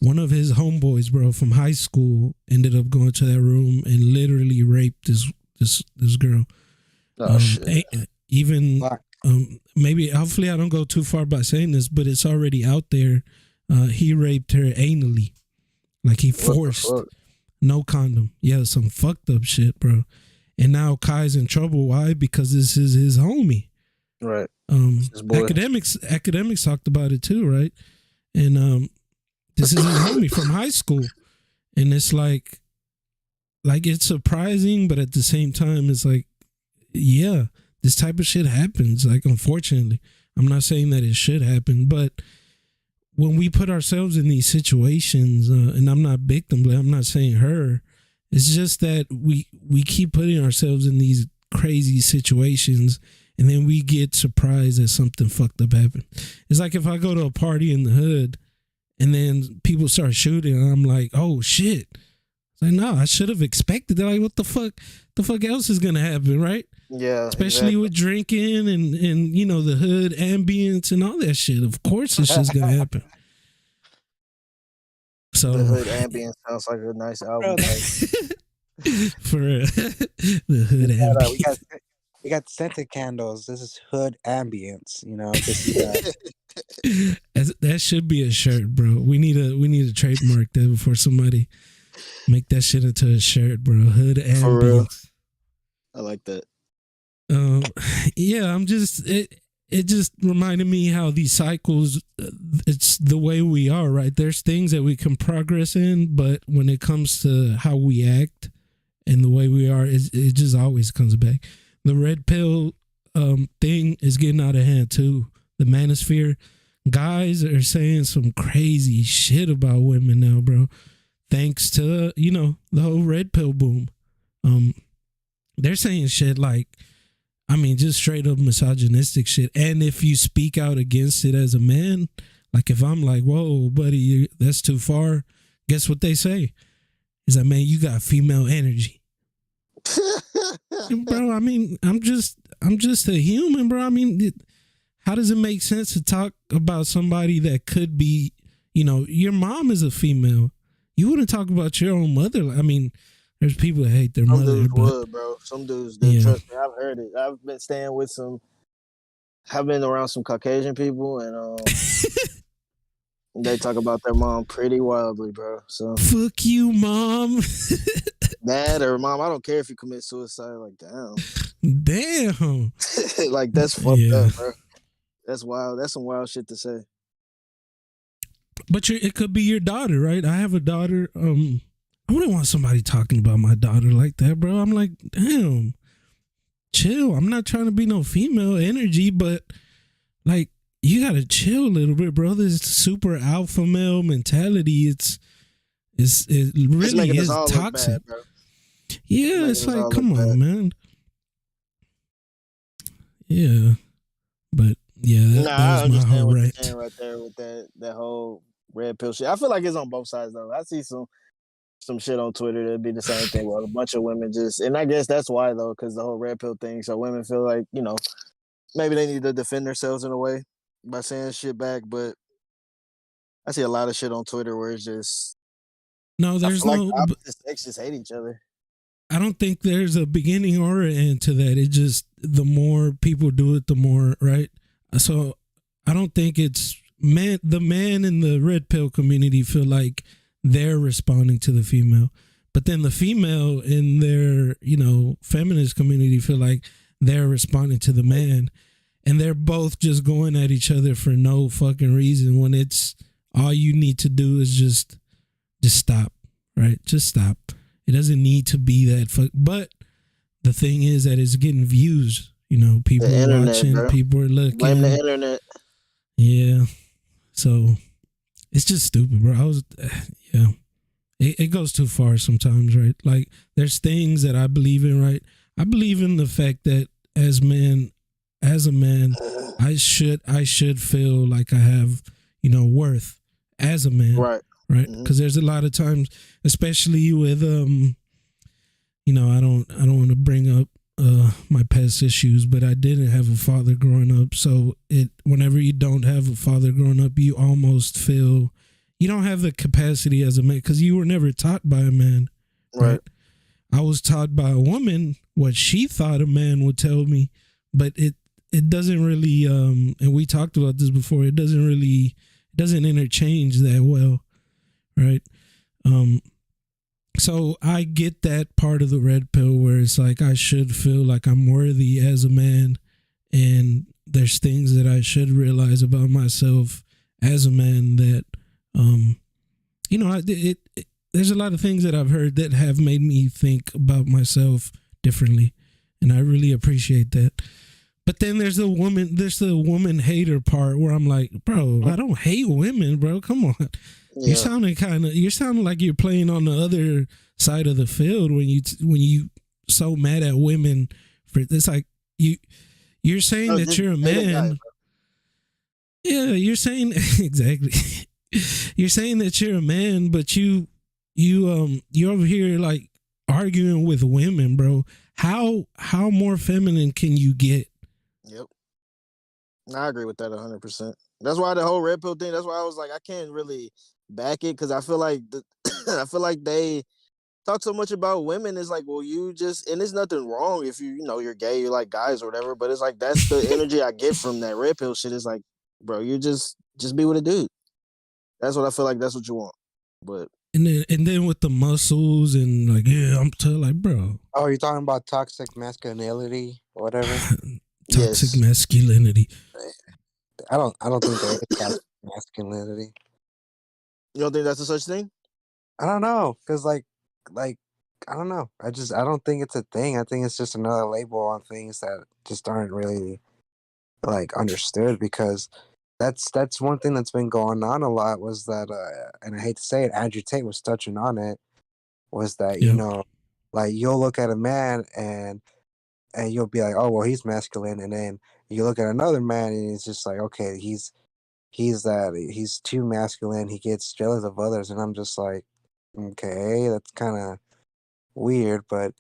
One of his homeboys, bro, from high school, ended up going to that room and literally raped this girl. Oh shit! Even maybe, hopefully, I don't go too far by saying this, but it's already out there. He raped her anally, like he forced. No condom. Yeah, some fucked up shit, bro. And now Kai's in trouble. Why? Because this is his homie. Right. Academics talked about it too, right? And this is his homie from high school. And it's like it's surprising, but at the same time, it's like, yeah, this type of shit happens. Like, unfortunately, I'm not saying that it should happen, but when we put ourselves in these situations, and I'm not victim, but I'm not saying her, It's just that we keep putting ourselves in these crazy situations, and then we get surprised that something fucked up happened. It's like if I go to a party in the hood and then people start shooting and I'm like, oh shit. It's like, no, I should have expected that. Like, what the fuck? The fuck else is gonna happen, right? Yeah. Especially with drinking and you know, the hood ambience and all that shit. Of course it's just gonna happen. So the hood ambience sounds like a nice album. For the hood ambience. We got scented candles. This is hood ambience. You know, this is that should be a shirt, bro. We need to trademark that before somebody make that shit into a shirt, bro. Hood ambience. For real. I like that. Yeah, it just reminded me how these cycles, it's the way we are, right? There's things that we can progress in, but when it comes to how we act and the way we are, it just always comes back. The red pill thing is getting out of hand too. The manosphere guys are saying some crazy shit about women now, bro. Thanks to, you know, the whole red pill boom. They're saying shit like, I mean, just straight up misogynistic shit. And if you speak out against it as a man, like if I'm like, whoa, buddy, that's too far. Guess what they say? Is that, man, you got female energy. Bro, I mean, I'm just a human, bro. I mean, how does it make sense to talk about somebody that could be, you know, your mom is a female. You wouldn't talk about your own mother. I mean, there's people that hate their mother. Some dudes would, bro. Some dudes do. Yeah. Trust me, I've heard it. I've been staying with I've been around some Caucasian people, and they talk about their mom pretty wildly, bro. So fuck you, mom. Dad or mom, I don't care if you commit suicide. Like, damn. Like, that's fucked up, bro. That's wild. That's some wild shit to say. But it could be your daughter, right? I have a daughter. I wouldn't want somebody talking about my daughter like that, bro. I'm like, damn, chill. I'm not trying to be no female energy, but like, you gotta chill a little bit, bro. This super alpha male mentality. It really is toxic. Bad, yeah, it's like, come on, man. Yeah, but yeah, that was my whole rant right there with that whole red pill shit. I feel like it's on both sides though. I see some shit on Twitter that'd be the same thing. Well, a bunch of women and I guess that's why though, because the whole red pill thing. So women feel like, you know, maybe they need to defend themselves in a way by saying shit back. But I see a lot of shit on Twitter where it's just there's no. Like the opposite sex just hate each other. I don't think there's a beginning or an end to that. It just, the more people do it, the more, right? So I don't think it's the man in the red pill community feel like they're responding to the female, but then the female in their, you know, feminist community feel like they're responding to the man, and they're both just going at each other for no fucking reason when it's all you need to do is just stop, right? Just stop. It doesn't need to be that but the thing is that it's getting views, you know, people are watching, bro. People are looking. Blame the internet. Yeah. So it's just stupid, bro. It goes too far sometimes, right? Like, there's things that I believe in, right? I believe in the fact that as a man, I should feel like I have, you know, worth as a man. Right. Right. Because there's a lot of times, especially with, you know, I don't want to bring up my past issues, but I didn't have a father growing up. So whenever you don't have a father growing up, you almost feel you don't have the capacity as a man because you were never taught by a man. Right. I was taught by a woman what she thought a man would tell me, but it doesn't really, and we talked about this before, it doesn't interchange that well. Right. So I get that part of the red pill where it's like I should feel like I'm worthy as a man, and there's things that I should realize about myself as a man that, you know, there's a lot of things that I've heard that have made me think about myself differently, and I really appreciate that. But then there's the woman hater part where I'm like, bro, I don't hate women, bro. Come on. Yeah. You're sounding like you're playing on the other side of the field when you so mad at women for it's like you're saying that you're a man. Yeah, you're saying exactly. You're saying that you're a man, but you're over here like arguing with women, bro. How more feminine can you get? Yep. I agree with that 100%. That's why the whole red pill thing. That's why I was like, I can't really back it because I feel like I feel like they talk so much about women. It's like, well, you just and there's nothing wrong if you're gay, you like guys or whatever. But it's like that's the energy I get from that red pill shit. It's like, bro, you just be with a dude. That's what I feel like. That's what you want. But and then with the muscles and like, yeah, I'm like, bro. Oh, you're talking about toxic masculinity or whatever? Toxic masculinity. I don't think there is toxic masculinity. You don't think that's a such thing? I don't know, cause like I don't know. I don't think it's a thing. I think it's just another label on things that just aren't really like understood. Because that's one thing that's been going on a lot was that, and I hate to say it, Andrew Tate was touching on it. Was that like you'll look at a man and you'll be like, oh well, he's masculine, and then you look at another man and it's just like, okay, he's too masculine. He gets jealous of others, and I'm just like, okay, that's kind of weird. But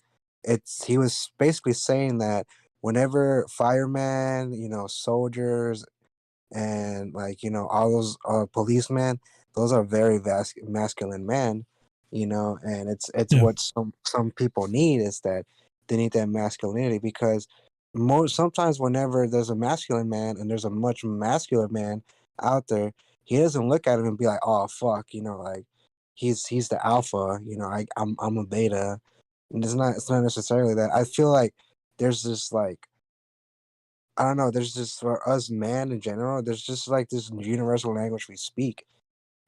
he was basically saying that whenever firemen, soldiers, and like all those policemen, those are very masculine men, and it's what some people need is that they need that masculinity because sometimes whenever there's a masculine man and there's a much masculine man out there, he doesn't look at him and be like, oh fuck, like he's the alpha, I'm a beta. And it's not necessarily that. I feel like there's this like, I don't know. There's just for us man in general. There's just like this universal language we speak.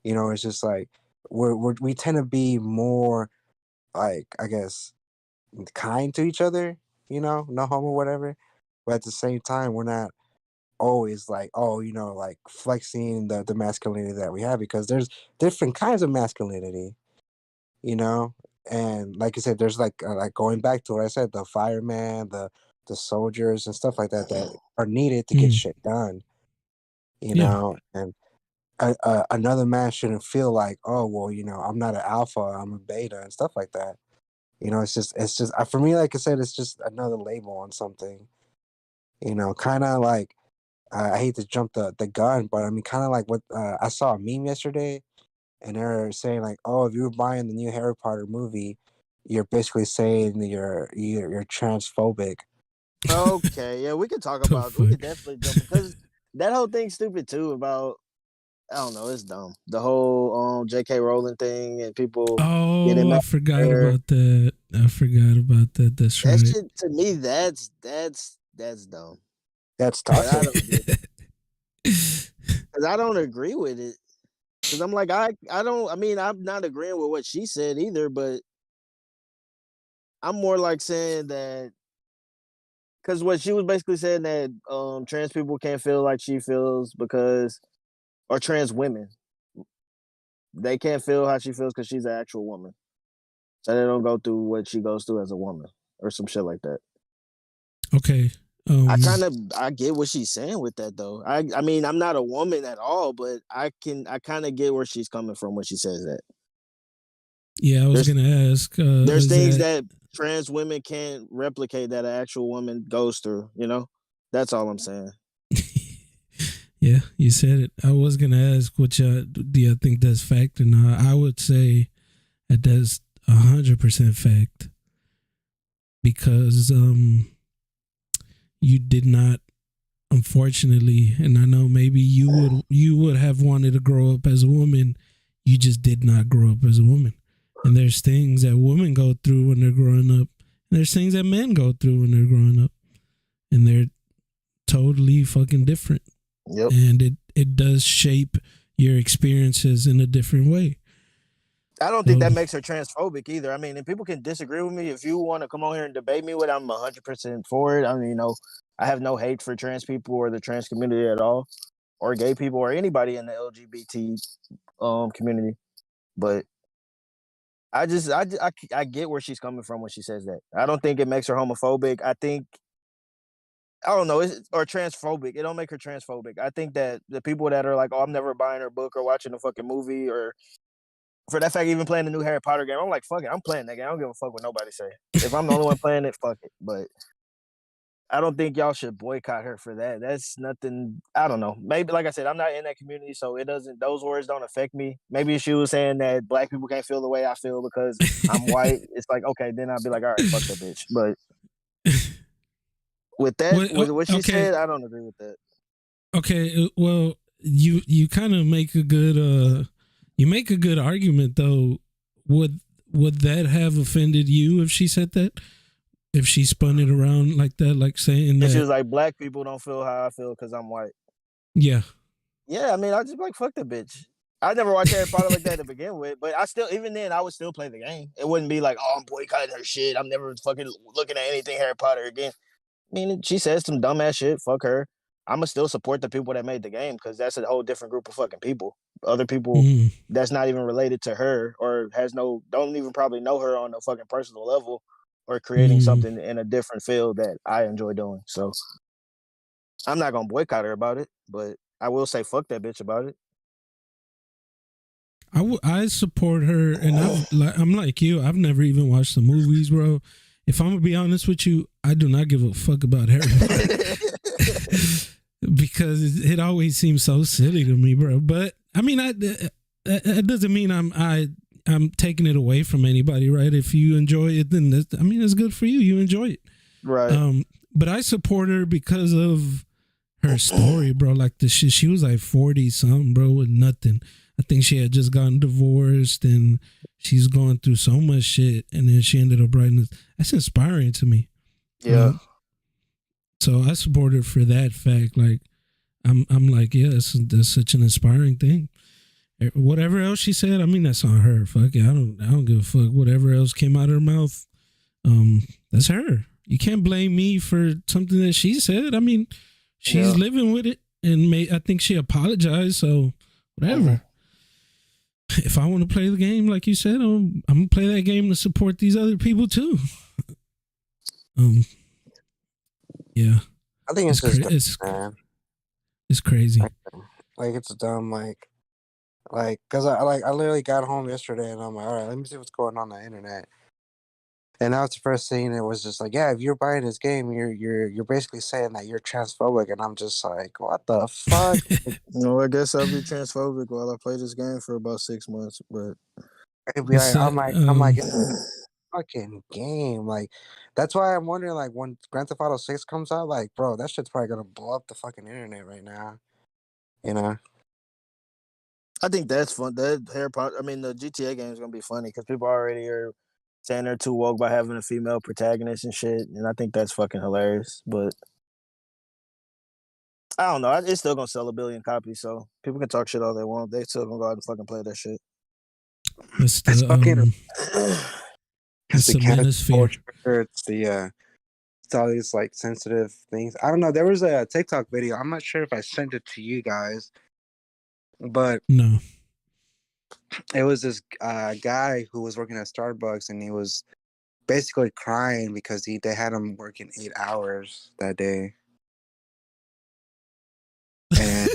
It's just like we tend to be more like, I guess, kind to each other. No homo, whatever. But at the same time, we're not always like, oh, like flexing the masculinity that we have because there's different kinds of masculinity. And like I said, there's like going back to what I said, the fireman, the soldiers and stuff like that that are needed to get shit done. And another man shouldn't feel like, oh well, I'm not an alpha, I'm a beta and stuff like that. It's just for me, like I said, it's just another label on something. Kind of like I hate to jump the gun, but I mean, kind of like what I saw a meme yesterday, and they're saying like, oh, if you're buying the new Harry Potter movie, you're basically saying you're transphobic. Okay, yeah, we could talk about. We could definitely jump because that whole thing's stupid too. About I don't know, it's dumb. The whole J.K. Rowling thing and people. Oh, I forgot about that. That's that right. Shit, to me, that's dumb. That's toxic. Because I don't agree with it. Because I'm like, I don't. I mean, I'm not agreeing with what she said either, but I'm more like saying that because what she was basically saying that trans people can't feel like she feels because, or trans women, they can't feel how she feels because she's an actual woman, so they don't go through what she goes through as a woman or some shit like that. Okay. I get what she's saying with that though. I mean, I'm not a woman at all, but I kind of get where she's coming from when she says that. Yeah, I was gonna ask. There's things that trans women can't replicate that an actual woman goes through. That's all I'm saying. Yeah, you said it. I was gonna ask, what do you think that's fact or not? I would say that that's 100% fact because you did not, unfortunately, and I know maybe you would have wanted to grow up as a woman. You just did not grow up as a woman. And there's things that women go through when they're growing up. And there's things that men go through when they're growing up. And they're totally fucking different. Yep. And it does shape your experiences in a different way. I don't think that makes her transphobic either. I mean, and people can disagree with me. If you want to come on here and debate me with it, I'm 100% for it. I mean, I have no hate for trans people or the trans community at all, or gay people or anybody in the LGBT community. But I get where she's coming from when she says that. I don't think it makes her homophobic. I don't know, or transphobic. It don't make her transphobic. I think that the people that are like, oh, I'm never buying her book or watching a fucking movie, or for that fact, even playing the new Harry Potter game, I'm like, fuck it, I'm playing that game. I don't give a fuck what nobody say. If I'm the only one playing it, fuck it. But I don't think y'all should boycott her for that. That's nothing. I don't know. Maybe, like I said, I'm not in that community, so it doesn't. Those words don't affect me. Maybe if she was saying that black people can't feel the way I feel because I'm white, it's like, okay, then I'd be like, all right, fuck that bitch. But with that, with what she said, I don't agree with that. Okay, well, you kind of make a good argument though. Would that have offended you if she said that? If she spun it around like that, like saying that she was like, black people don't feel how I feel because I'm white. Yeah. Yeah, I mean, I just like, fuck the bitch. I never watched Harry Potter like that to begin with, but I still, even then, I would still play the game. It wouldn't be like, oh, I'm boycotting her shit. I'm never fucking looking at anything Harry Potter again. I mean, she says some dumbass shit. Fuck her. I'ma still support the people that made the game because that's a whole different group of fucking people. Other people that's not even related to her or don't even probably know her on a fucking personal level, or creating something in a different field that I enjoy doing. So I'm not gonna boycott her about it, but I will say fuck that bitch about it. I support her, and I'm like you. I've never even watched the movies, bro. If I'm gonna be honest with you, I do not give a fuck about Harry Potter because it always seems so silly to me, bro. But I mean, that doesn't mean I'm taking it away from anybody, right? If you enjoy it, then it's good for you. You enjoy it, right? But I support her because of her story, bro. Like she was like 40 something, bro, with nothing. I think she had just gotten divorced and she's going through so much shit, and then she ended up writing this. That's inspiring to me. Yeah. So I support her for that fact. Like I'm like, yeah, that's such an inspiring thing. Whatever else she said, I mean, that's on her. Fuck it. I don't give a fuck. Whatever else came out of her mouth, that's her. You can't blame me for something that she said. I mean, she's living with it, and I think she apologized. So whatever. If I want to play the game, like you said, I'm gonna play that game to support these other people too. Yeah. I think it's crazy. Like it's dumb. Like, cause I literally got home yesterday and I'm like, all right, let me see what's going on the internet. And that was the first thing. It was just like, yeah, if you're buying this game, you're basically saying that you're transphobic, and I'm just like, what the fuck? No, I guess I'll be transphobic while I play this game for about 6 months. But I'm like, it's a fucking game. Like, that's why I'm wondering, like, when Grand Theft Auto 6 comes out, like, bro, that shit's probably gonna blow up the fucking internet right now. You know. I think that's fun. That Harry Potter. I mean, the GTA game is gonna be funny because people already are saying they're too woke by having a female protagonist and shit, and I think that's fucking hilarious. But I don't know. It's still gonna sell 1 billion copies, so people can talk shit all they want. They still gonna go out and fucking play that shit. It's the it's the manosphere. It's all these like sensitive things. I don't know. There was a TikTok video. I'm not sure if I sent it to you guys, but no. It was this guy who was working at Starbucks, and he was basically crying because they had him working 8 hours that day. And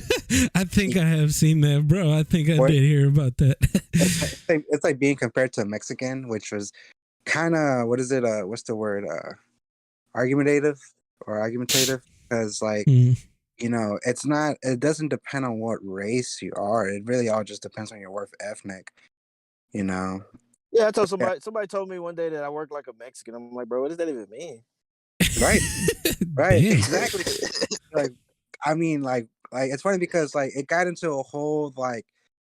I think I have seen that, bro. I think I did hear about that. It's like being compared to a Mexican, which was kind of, what is it? What's the word? Argumentative, because like, you know, it doesn't depend on what race you are. It really all just depends on your work ethnic, you know? Yeah, I told somebody told me one day that I work like a Mexican. I'm like, bro, what does that even mean? Right. Right. Exactly. Like, I mean, like it's funny because like it got into a whole like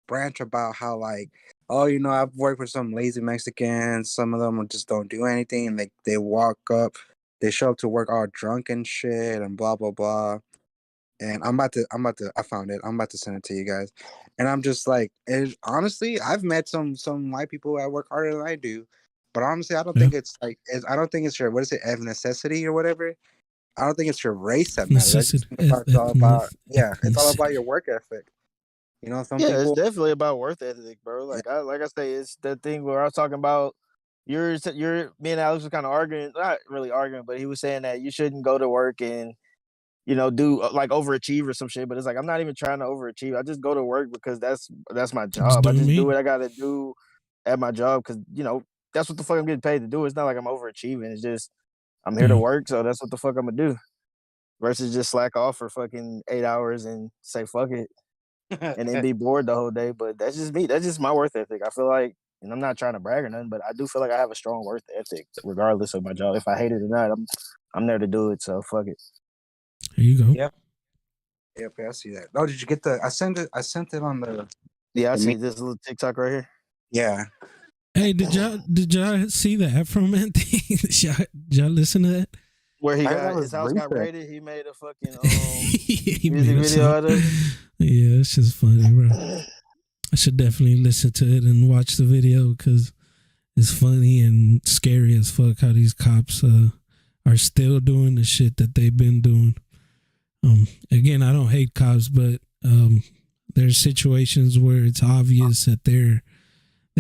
branch about how like, oh, you know, I've worked with some lazy Mexicans. Some of them just don't do anything, and they walk up, they show up to work all drunk and shit, and blah blah blah. And I found it. I'm about to send it to you guys. And I'm just like, honestly, I've met some white people that work harder than I do, but honestly, I don't think it's like, I don't think it's your, what is it, ethnicity or whatever. I don't think it's your race that matters. It's all about, it's all about your work ethic. You know, some Yeah, it's people. definitely about worth ethic, bro. Like I say, it's the thing where I was talking about. Me and Alex was kind of arguing, not really arguing, but he was saying that you shouldn't go to work and do like overachieve or some shit. But it's like I'm not even trying to overachieve. I just go to work because that's my Just job. I doing just do me. what I gotta do at my job because that's what the fuck I'm getting paid to do. It's not like I'm overachieving. It's just I'm here to Yeah. work, so that's what the fuck I'm gonna do. Versus just slack off for fucking 8 hours and say fuck it and then be bored the whole day. But that's just me. That's just my worth ethic. I feel like, and I'm not trying to brag or nothing, but I do feel like I have a strong worth ethic regardless of my job. If I hate it or not, I'm there to do it. So fuck it. Here you go. Yep. Yep, I see that. Oh, did you get the? I sent it on the. Yeah, I the see me- this little TikTok right here. Yeah. Hey, did y'all see the Afro Man thing? y'all listen to that? Where he I heard that got his was house got recent. raided. He made a fucking He music made a video song. out of it. Yeah, it's just funny, bro. I should definitely listen to it and watch the video because it's funny and scary as fuck how these cops are still doing the shit that they've been doing. Again, I don't hate cops, but there's situations where it's obvious that they're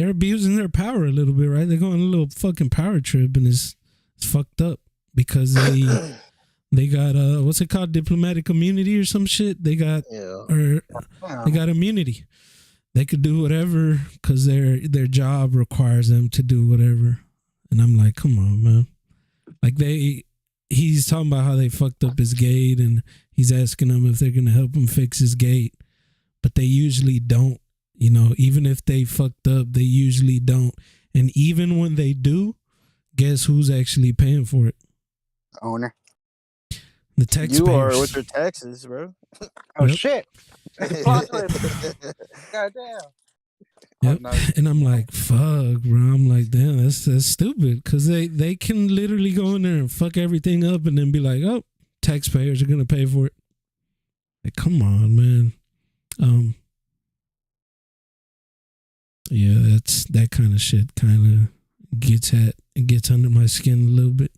abusing their power a little bit, right? They're going a little fucking power trip, and it's fucked up because they got what's it called, diplomatic immunity or some shit. They got they got immunity. They could do whatever because their job requires them to do whatever. And I'm like, come on, man. Like he's talking about how they fucked up his gate, and he's asking them if they're gonna help him fix his gate, but they usually don't. Even if they fucked up, they usually don't. And even when they do, guess who's actually paying for it? Owner. The taxpayers. You are with your taxes, bro. Oh Yep. shit! God damn. Yep. And I'm like, fuck, bro. I'm like, damn, that's stupid. Because they can literally go in there and fuck everything up and then be like, oh, taxpayers are going to pay for it. Like, come on, man. Yeah, that's that kind of shit kind of gets under my skin a little bit.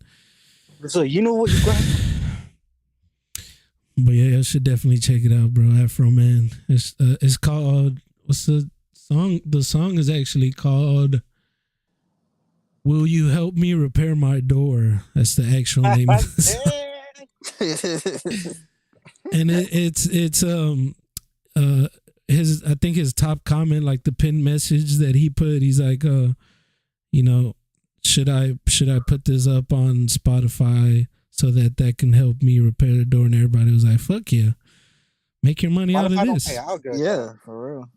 So you know what you got? But yeah, I should definitely check it out, bro. Afro Man. It's called, what's the song? The song is actually called "Will You Help Me Repair My Door?" That's the actual name of the song. And it's I think his top comment, like the pinned message that he put, he's like, should I put this up on Spotify so that can help me repair the door? And everybody was like, fuck yeah, make your money out of this. Yeah, for real.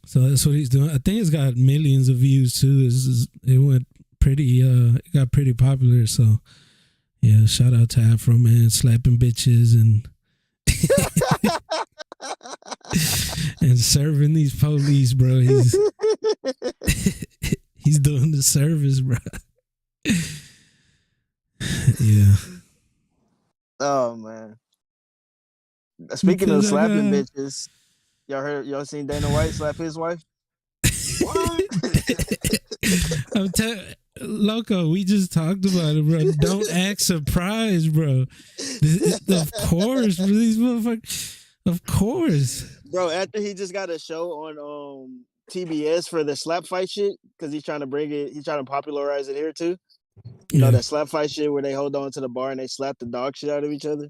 So that's what he's doing. I think it's got millions of views too. It went pretty it got pretty popular. So yeah, shout out to Afro Man slapping bitches and and serving these police, bro. He's doing the service, bro. Yeah. Oh man. Speaking of slapping bitches, y'all seen Dana White slap his wife? What? Loco, we just talked about it, bro. Don't act surprised, bro. Of course, bro, these motherfuckers. Of course, bro. After he just got a show on TBS for the slap fight shit, because he's trying to popularize it here too. You know that slap fight shit where they hold on to the bar and they slap the dog shit out of each other.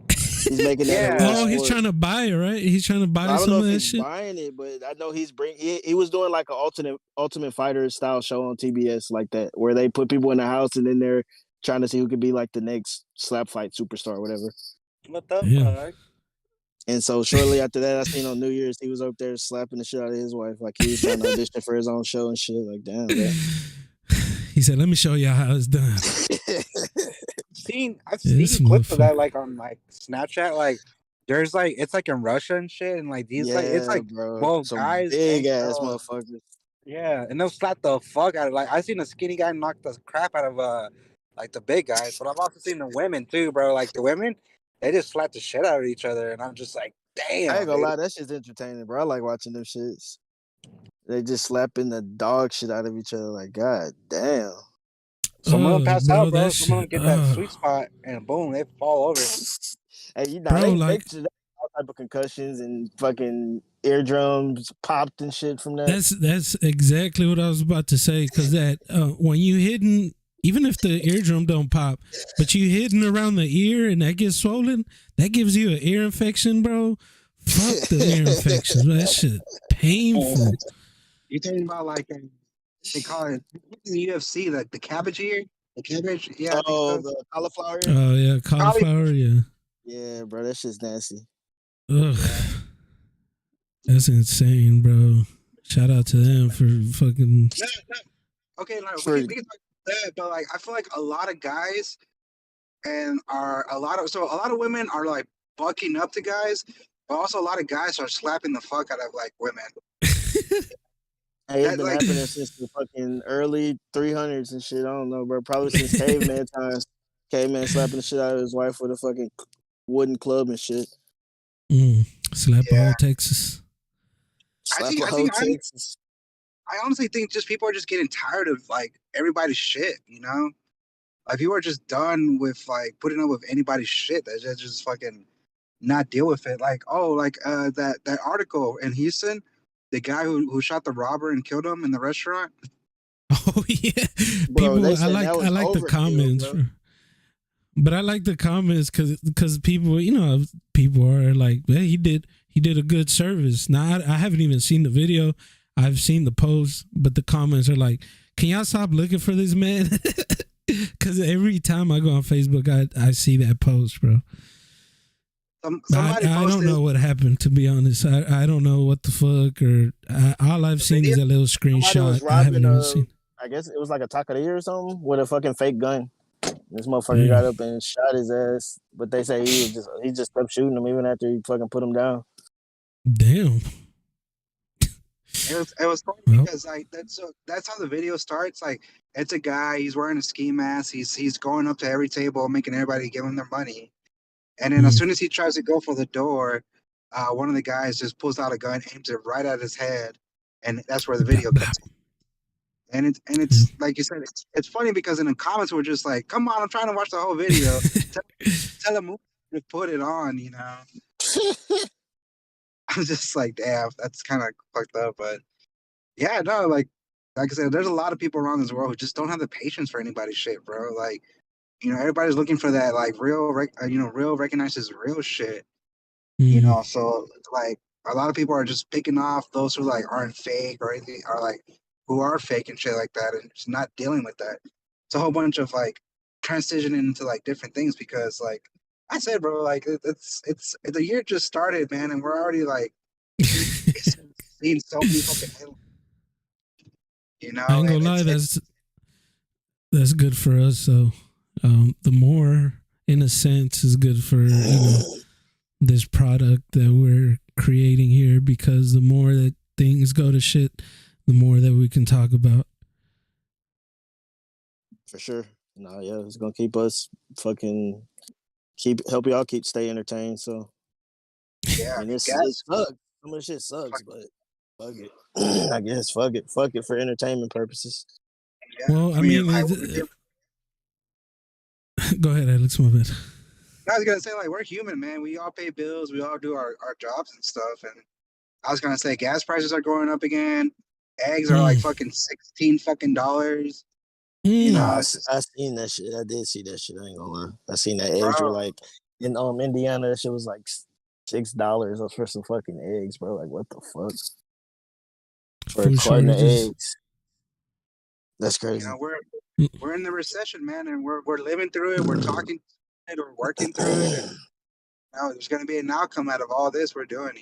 He's making that. He's trying to buy it, right? He's trying to buy some of that shit. Buying it, but I know he was doing like an Ultimate Fighter style show on TBS like that, where they put people in the house and then they're trying to see who could be like the next slap fight superstar or whatever. What the fuck? And so shortly after that, I seen on New Year's he was up there slapping the shit out of his wife, like he was trying to audition for his own show and shit. Like, damn, bro. He said, "Let me show y'all how it's done." I've seen clips of that like on like Snapchat. Like there's like it's like in Russia and shit, and like these like it's like both guys, big ass motherfuckers. Yeah, and they'll slap the fuck out of like I seen a skinny guy knock the crap out of like the big guys, but I've also seen the women too, bro. Like the women, they just slap the shit out of each other, and I'm just like, damn. I ain't gonna lie, that shit's entertaining, bro. I like watching them shits. They just slapping the dog shit out of each other. Like, god damn. Someone pass out, bro. Someone get that sweet spot, and boom, they fall over. Hey, they all type of concussions and fucking eardrums popped and shit from that. That's exactly what I was about to say. Because that when you hitting, even if the eardrum don't pop, but you hitting around the ear and that gets swollen, that gives you an ear infection, bro. Fuck the ear infections. That shit painful. You talking about like they call it in the UFC like the cabbage ear, the cabbage? Yeah. Oh, the cauliflower. Oh yeah, cauliflower. Yeah. Yeah, bro, that shit's nasty. Ugh. That's insane, bro. Shout out to them for fucking. Okay, like, we can talk about that, but like I feel like a lot of guys and a lot of women are like bucking up to guys, but also a lot of guys are slapping the fuck out of like women. Hey, it's been happening since the fucking early 300s and shit. I don't know, bro. Probably since caveman times. Caveman slapping the shit out of his wife with a fucking wooden club and shit. Slap all Texas. Slap a whole Texas. I honestly think just people are just getting tired of like everybody's shit, you know? Like people are just done with like putting up with anybody's shit. They just fucking not deal with it. Like, that article in Houston, the guy who shot the robber and killed him in the restaurant. Oh yeah, bro, people. I like the comments, but I like the comments because people, people are like, well, he did a good service. Now I haven't even seen the video. I've seen the post, but the comments are like, can y'all stop looking for this man? Because every time I go on Facebook, I see that post, bro. I don't know what happened, to be honest. I don't know what the fuck, or all I've seen is a little screenshot. I haven't even seen. I guess it was like a taqueria or something with a fucking fake gun. This motherfucker got up and shot his ass, but they say he just kept shooting him even after he fucking put him down. Damn. It was funny because like that's how the video starts. Like it's a guy, he's wearing a ski mask, he's going up to every table, making everybody give him their money. And then as soon as he tries to go for the door, one of the guys just pulls out a gun, aims it right at his head, and that's where the video cuts. And it's like you said, it's funny because in the comments we're just like, come on, I'm trying to watch the whole video. tell him to put it on, you know. I'm just like, damn, that's kind of fucked up. But yeah, no, like I said, there's a lot of people around this world who just don't have the patience for anybody's shit, bro. Like, everybody's looking for that like real recognizes real shit. You know, so like a lot of people are just picking off those who like aren't fake or anything, or like who are fake and shit like that, and just not dealing with that. It's a whole bunch of like transitioning into like different things because like I said, bro, like it's the year just started, man, and we're already like seeing so many fucking I ain't gonna lie, that's good for us. So the more, in a sense, is good for this product that we're creating here, because the more that things go to shit, the more that we can talk about. For sure. No, yeah, it's gonna keep us fucking help y'all stay entertained. So yeah, it sucks. Some of the shit sucks, but fuck it. I guess fuck it for entertainment purposes. Yeah. Well, I mean go ahead, Alex. My bad. I was gonna say, like, we're human, man. We all pay bills. We all do our jobs and stuff. And I was gonna say, gas prices are going up again. Eggs are like fucking $16 fucking dollars. I seen that shit. I did see that shit. I ain't gonna lie. I seen that eggs were like in Indiana. That shit was like $6 for some fucking eggs, bro. Like, what the fuck? For a carton of eggs. That's crazy. We're in the recession, man, and we're living through it. We're talking it, we're working through it. And, there's gonna be an outcome out of all this we're doing,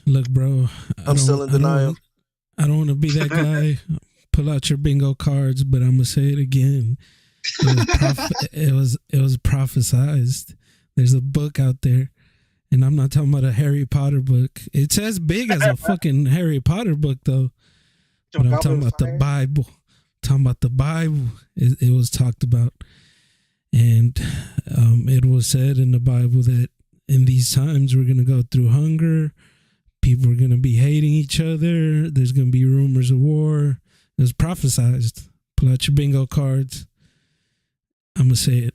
Look, bro, I'm still in denial. I don't want to be that guy. Pull out your bingo cards, but I'm gonna say it again. It was prophesized. There's a book out there, and I'm not talking about a Harry Potter book. It's as big as a fucking Harry Potter book, though. But I'm talking about the Bible. It was talked about, and it was said in the Bible that in these times we're gonna go through hunger. People are gonna be hating each other. There's gonna be rumors of war. It was prophesized. Pull out your bingo cards. I'm gonna say it.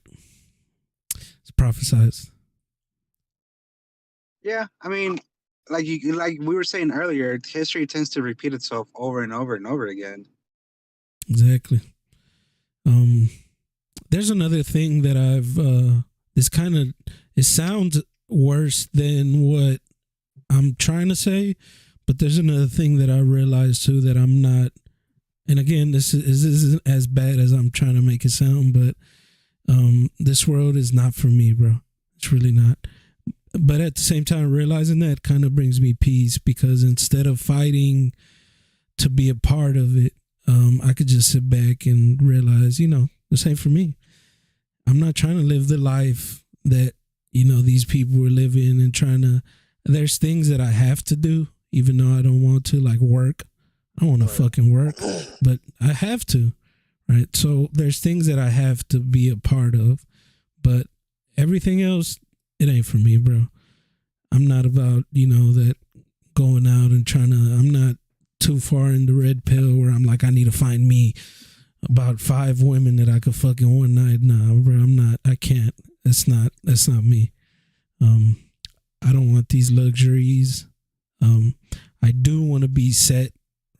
It's prophesized. Yeah, I mean, like we were saying earlier, history tends to repeat itself over and over and over again. Exactly. There's another thing that I've this kind of, it sounds worse than what I'm trying to say, but there's another thing that I realized too, that I'm not, and again, this isn't as bad as I'm trying to make it sound, but this world is not for me, bro. It's really not. But at the same time, realizing that kind of brings me peace, because instead of fighting to be a part of it, I could just sit back and realize, this ain't for me. I'm not trying to live the life that, these people were living, and there's things that I have to do, even though I don't want to, like work. I don't want to fucking work, but I have to, right? So there's things that I have to be a part of, but everything else, it ain't for me, bro. I'm not about, that going out and I'm not too far in the red pill where I'm like, I need to find me about 5 women that I could fuck in one night. Nah, bro, I can't. That's not me. I don't want these luxuries. I do want to be set,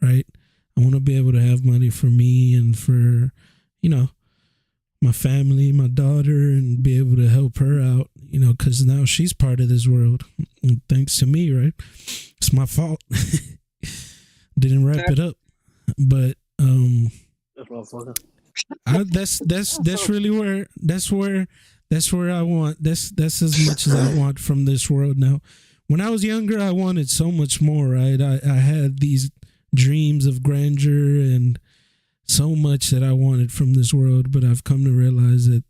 right? I want to be able to have money for me and for, my family, my daughter, and be able to help her out, because now she's part of this world. And thanks to me, right? It's my fault. Didn't wrap it up, but that's really where I want. That's as much as I want from this world now. When I was younger, I wanted so much more, right? I had these dreams of grandeur and so much that I wanted from this world, but I've come to realize that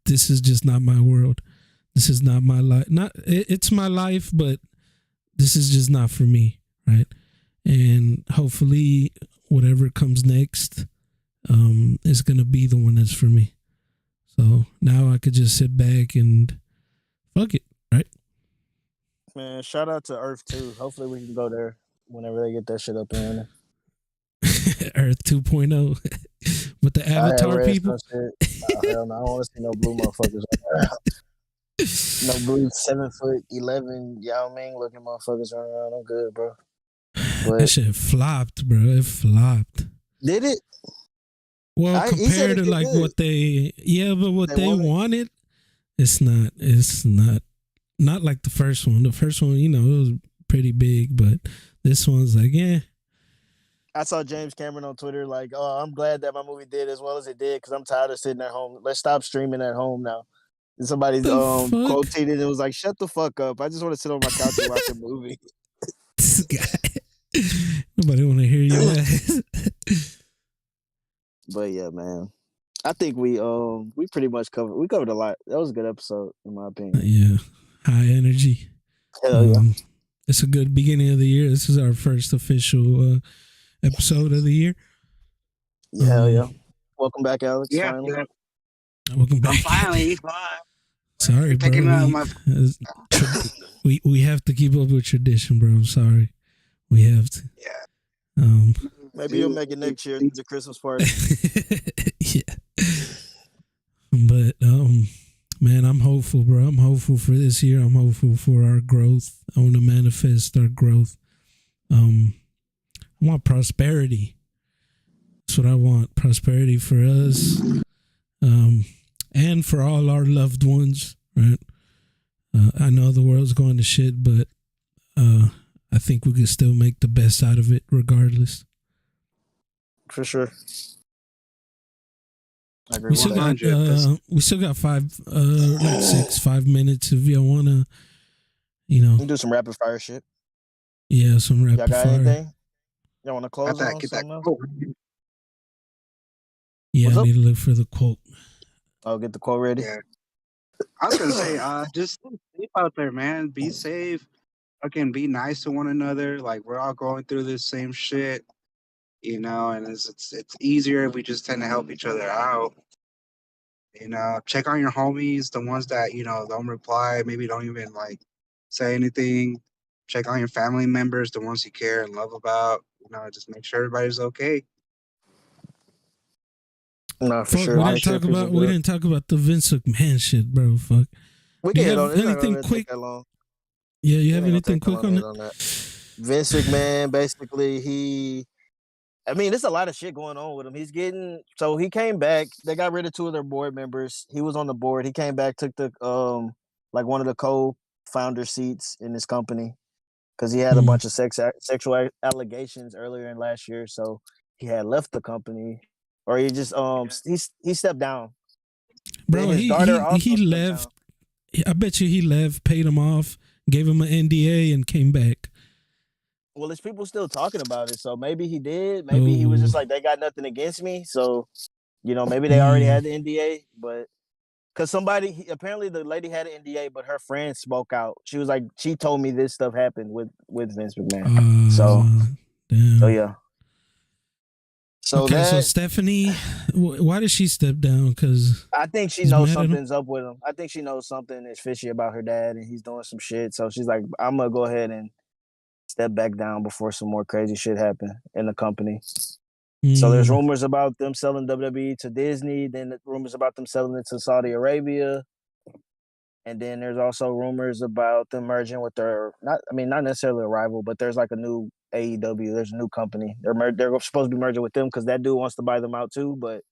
this is just not my world. This is not my life. It's my life, but this is just not for me, right? And hopefully, whatever comes next is gonna be the one that's for me. So now I could just sit back and fuck it, right? Man, shout out to Earth too. Hopefully, we can go there whenever they get that shit up and running. Earth 2.0 with the Avatar people. Hell no, I don't want to see no blue motherfuckers. No blue 7'11", Yao Ming looking motherfuckers running around. I'm good, bro. But that shit flopped, bro. It flopped. Did it? Well, compared to like good. What they wanted, it's not like the first one. The first one, it was pretty big, but this one's like, yeah. I saw James Cameron on Twitter like, oh, I'm glad that my movie did as well as it did because I'm tired of sitting at home. Let's stop streaming at home now. And somebody quote tweeted and it was like, shut the fuck up. I just want to sit on my couch and watch a movie. This guy. Nobody want to hear you ass. But yeah, man. I think we pretty much covered a lot. That was a good episode, in my opinion. Yeah. High energy. Hell yeah. It's a good beginning of the year. This is our first official episode of the year. Yeah, hell yeah. Welcome back, Alex. Yeah. Finally. Welcome back. Finally. Sorry, bro. We have to keep up with tradition, bro. I'm sorry. We have to. Yeah. Maybe you'll make it next year to the Christmas party. Yeah. But man, I'm hopeful, bro. I'm hopeful for this year. I'm hopeful for our growth. I want to manifest our growth. I want prosperity. That's what I want. Prosperity for us. And for all our loved ones, right? I know the world's going to shit, but I think we can still make the best out of it regardless. For sure. I agree. We still got 5 minutes if y'all want to, We do some rapid fire shit. Yeah, some rapid fire. Y'all got anything? Y'all want to close on something else? Yeah, I need to look for the quote. I'll get the quote ready. Yeah. I was gonna say, just stay safe out there, man. Be safe. Fucking be nice to one another. Like we're all going through this same shit, and it's easier if we just tend to help each other out. Check on your homies, the ones that, don't reply, maybe don't even like say anything. Check on your family members, the ones you care and love about. Just make sure everybody's okay. No, for sure. We didn't talk about the Vince McMahon shit, bro. Fuck. We can hit on it. Anything quick? Yeah, you We have ain't gonna anything take that quick long on to hit it? on that. Vince McMahon, basically, I mean, there's a lot of shit going on with him. So he came back. They got rid of 2 of their board members. He was on the board. He came back, took the like one of the co-founder seats in his company because he had a Mm. bunch of sexual allegations earlier in last year. So he had left the company, or he just he stepped down. Then Bro, his he daughter he also he stepped left. down. I bet you he left, paid him off, gave him an NDA, and came back. Well, there's people still talking about it. So maybe he did. Maybe he was Oh, just like, they got nothing against me. So, maybe they already mm. had the NDA, but because apparently the lady had an NDA, but her friend spoke out. She was like, she told me this stuff happened with Vince McMahon. So, Damn. yeah. So Okay, so that Stephanie, why did she step down? Because I think she he's knows mad at him. something's up with him. I think she knows something is fishy about her dad, and he's doing some shit. So she's like, I'm gonna go ahead and step back down before some more crazy shit happen in the company. So there's Mm. rumors about them selling WWE to Disney, then rumors about them selling it to Saudi Arabia. And then there's also rumors about them merging with not necessarily a rival, but there's like a new AEW. There's a new company. They're supposed to be merging with them because that dude wants to buy them out too. But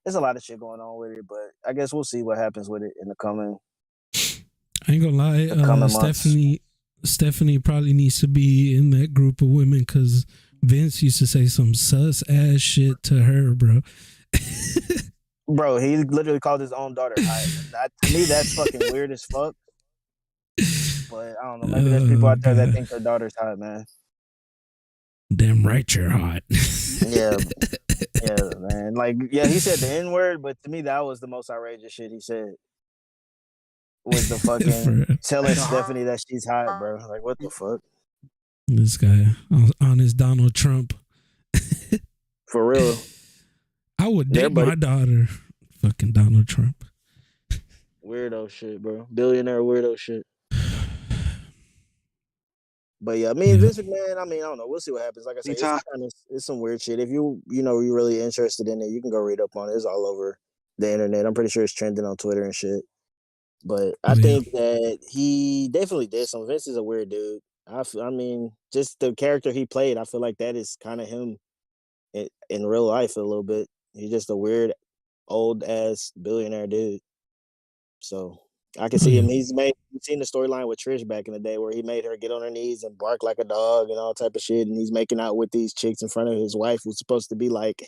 there's a lot of shit going on with it. But I guess we'll see what happens with it in I ain't gonna lie, the coming months. Stephanie probably needs to be in that group of women because Vince used to say some sus ass shit to her, bro. Bro, he literally called his own daughter hot. To me, that's fucking weird as fuck. But I don't know. Maybe there's people Oh out there that god, think their daughter's hot, man. damn right you're hot. Yeah, yeah, man. Like, yeah, he said the N word, but to me, that was the most outrageous shit he said. Was the fucking For telling Stephanie that she's hot, bro. Like, what the fuck? this guy on his Donald Trump. For real. I would date Everybody my daughter. Fucking Donald Trump. weirdo shit, bro. Billionaire weirdo shit. But yeah, I mean, Yeah. Vince McMahon, I don't know. We'll see what happens. Like I say, it's some weird shit. If you're really interested in it, you can go read up on it. It's all over the internet. I'm pretty sure it's trending on Twitter and shit. But I Oh yeah. think that he definitely did some. Vince is a weird dude. I mean, just the character he played, I feel like that is kind of him in real life a little bit. He's just a weird, old ass billionaire dude. So I can Oh see him. yeah. You've seen the storyline with Trish back in the day where he made her get on her knees and bark like a dog and all type of shit. And he's making out with these chicks in front of his wife, who's supposed to be like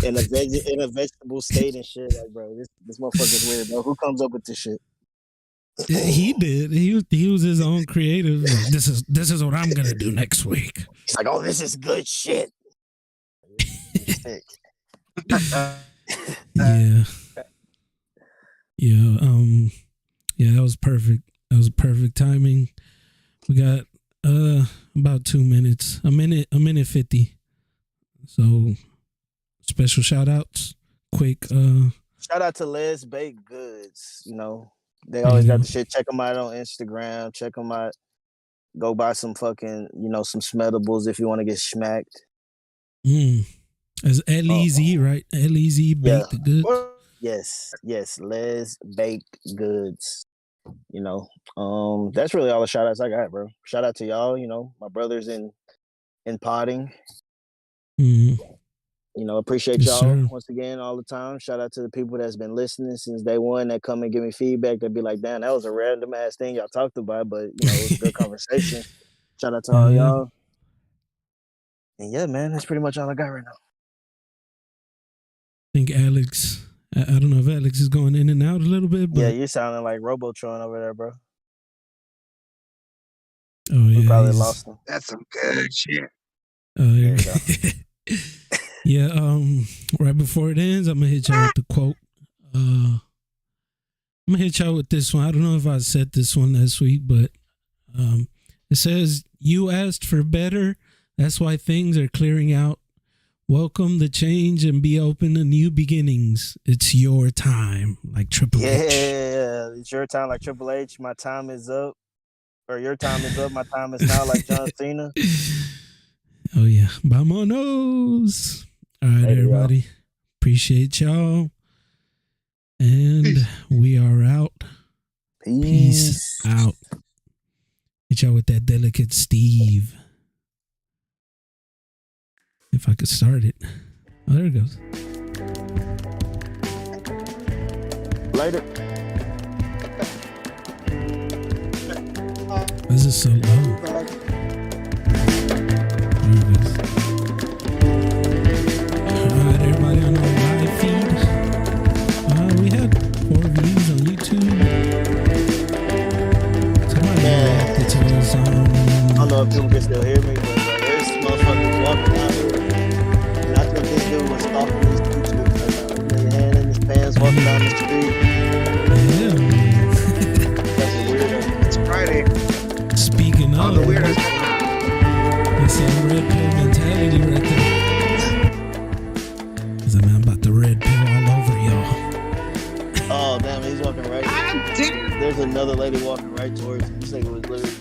in a vegetable state and shit. Like, bro, this motherfucker's weird, bro. Who comes up with this shit? He did. He was his own creative. Like, this is what I'm gonna do next week. He's like, oh, this is good shit. Sick. Yeah. Yeah. Yeah, that was perfect. That was perfect timing. We got about 2 minutes. A minute 50. So special shout outs. Quick Shout out to Les Baked Goods. They always got the shit. Check them out on Instagram. Check them out. Go buy some fucking, some smedables if you want to get smacked. As LEZ, right? LEZ Baked Goods. Yes, Les Baked Goods. That's really all the shout outs I got, bro. Shout out to y'all, my brothers in potting. Appreciate y'all once again all the time. Shout out to the people that's been listening since day one that come and give me feedback. They'd be like, damn, that was a random ass thing y'all talked about, but it was a good conversation. Shout out to all y'all. And yeah, man, that's pretty much all I got right now. I think Alex, I don't know if Alex is going in and out a little bit, but yeah, you're sounding like Robotron over there, bro. Oh yeah, we probably lost him. That's some good shit. There you go. Yeah, right before it ends, I'm gonna hit y'all with the quote. I'm gonna hit y'all with this one. I don't know if I said this one last week, but it says, "You asked for better. That's why things are clearing out. Welcome the change and be open to new beginnings. It's your time," like Triple H. Yeah, it's your time, like Triple H. My time is up, or your time is up. My time is now, like John Cena. Oh yeah, Vamonos. All right, Later, everybody. y'all. Appreciate y'all. And we are out. Peace out. hit y'all with that delicate Steve. If I could start it. Oh, there it goes. Later. This is so low. There it goes. Alright, everybody on our live feed. We had 4 views on YouTube. Somebody reacted to us on. I don't know if people can still hear me, but there's motherfuckers walking out here. And I think this dude was stalking these dudes with his hand in his pants walking down the street. Yeah. That's a weirdo. It's Friday. Speaking All of, the weirdos. that's that red pill mentality right there. Cause I'm about the red pill all over y'all. Oh damn, he's walking right. God damn. There's another lady walking right towards him. This nigga was literally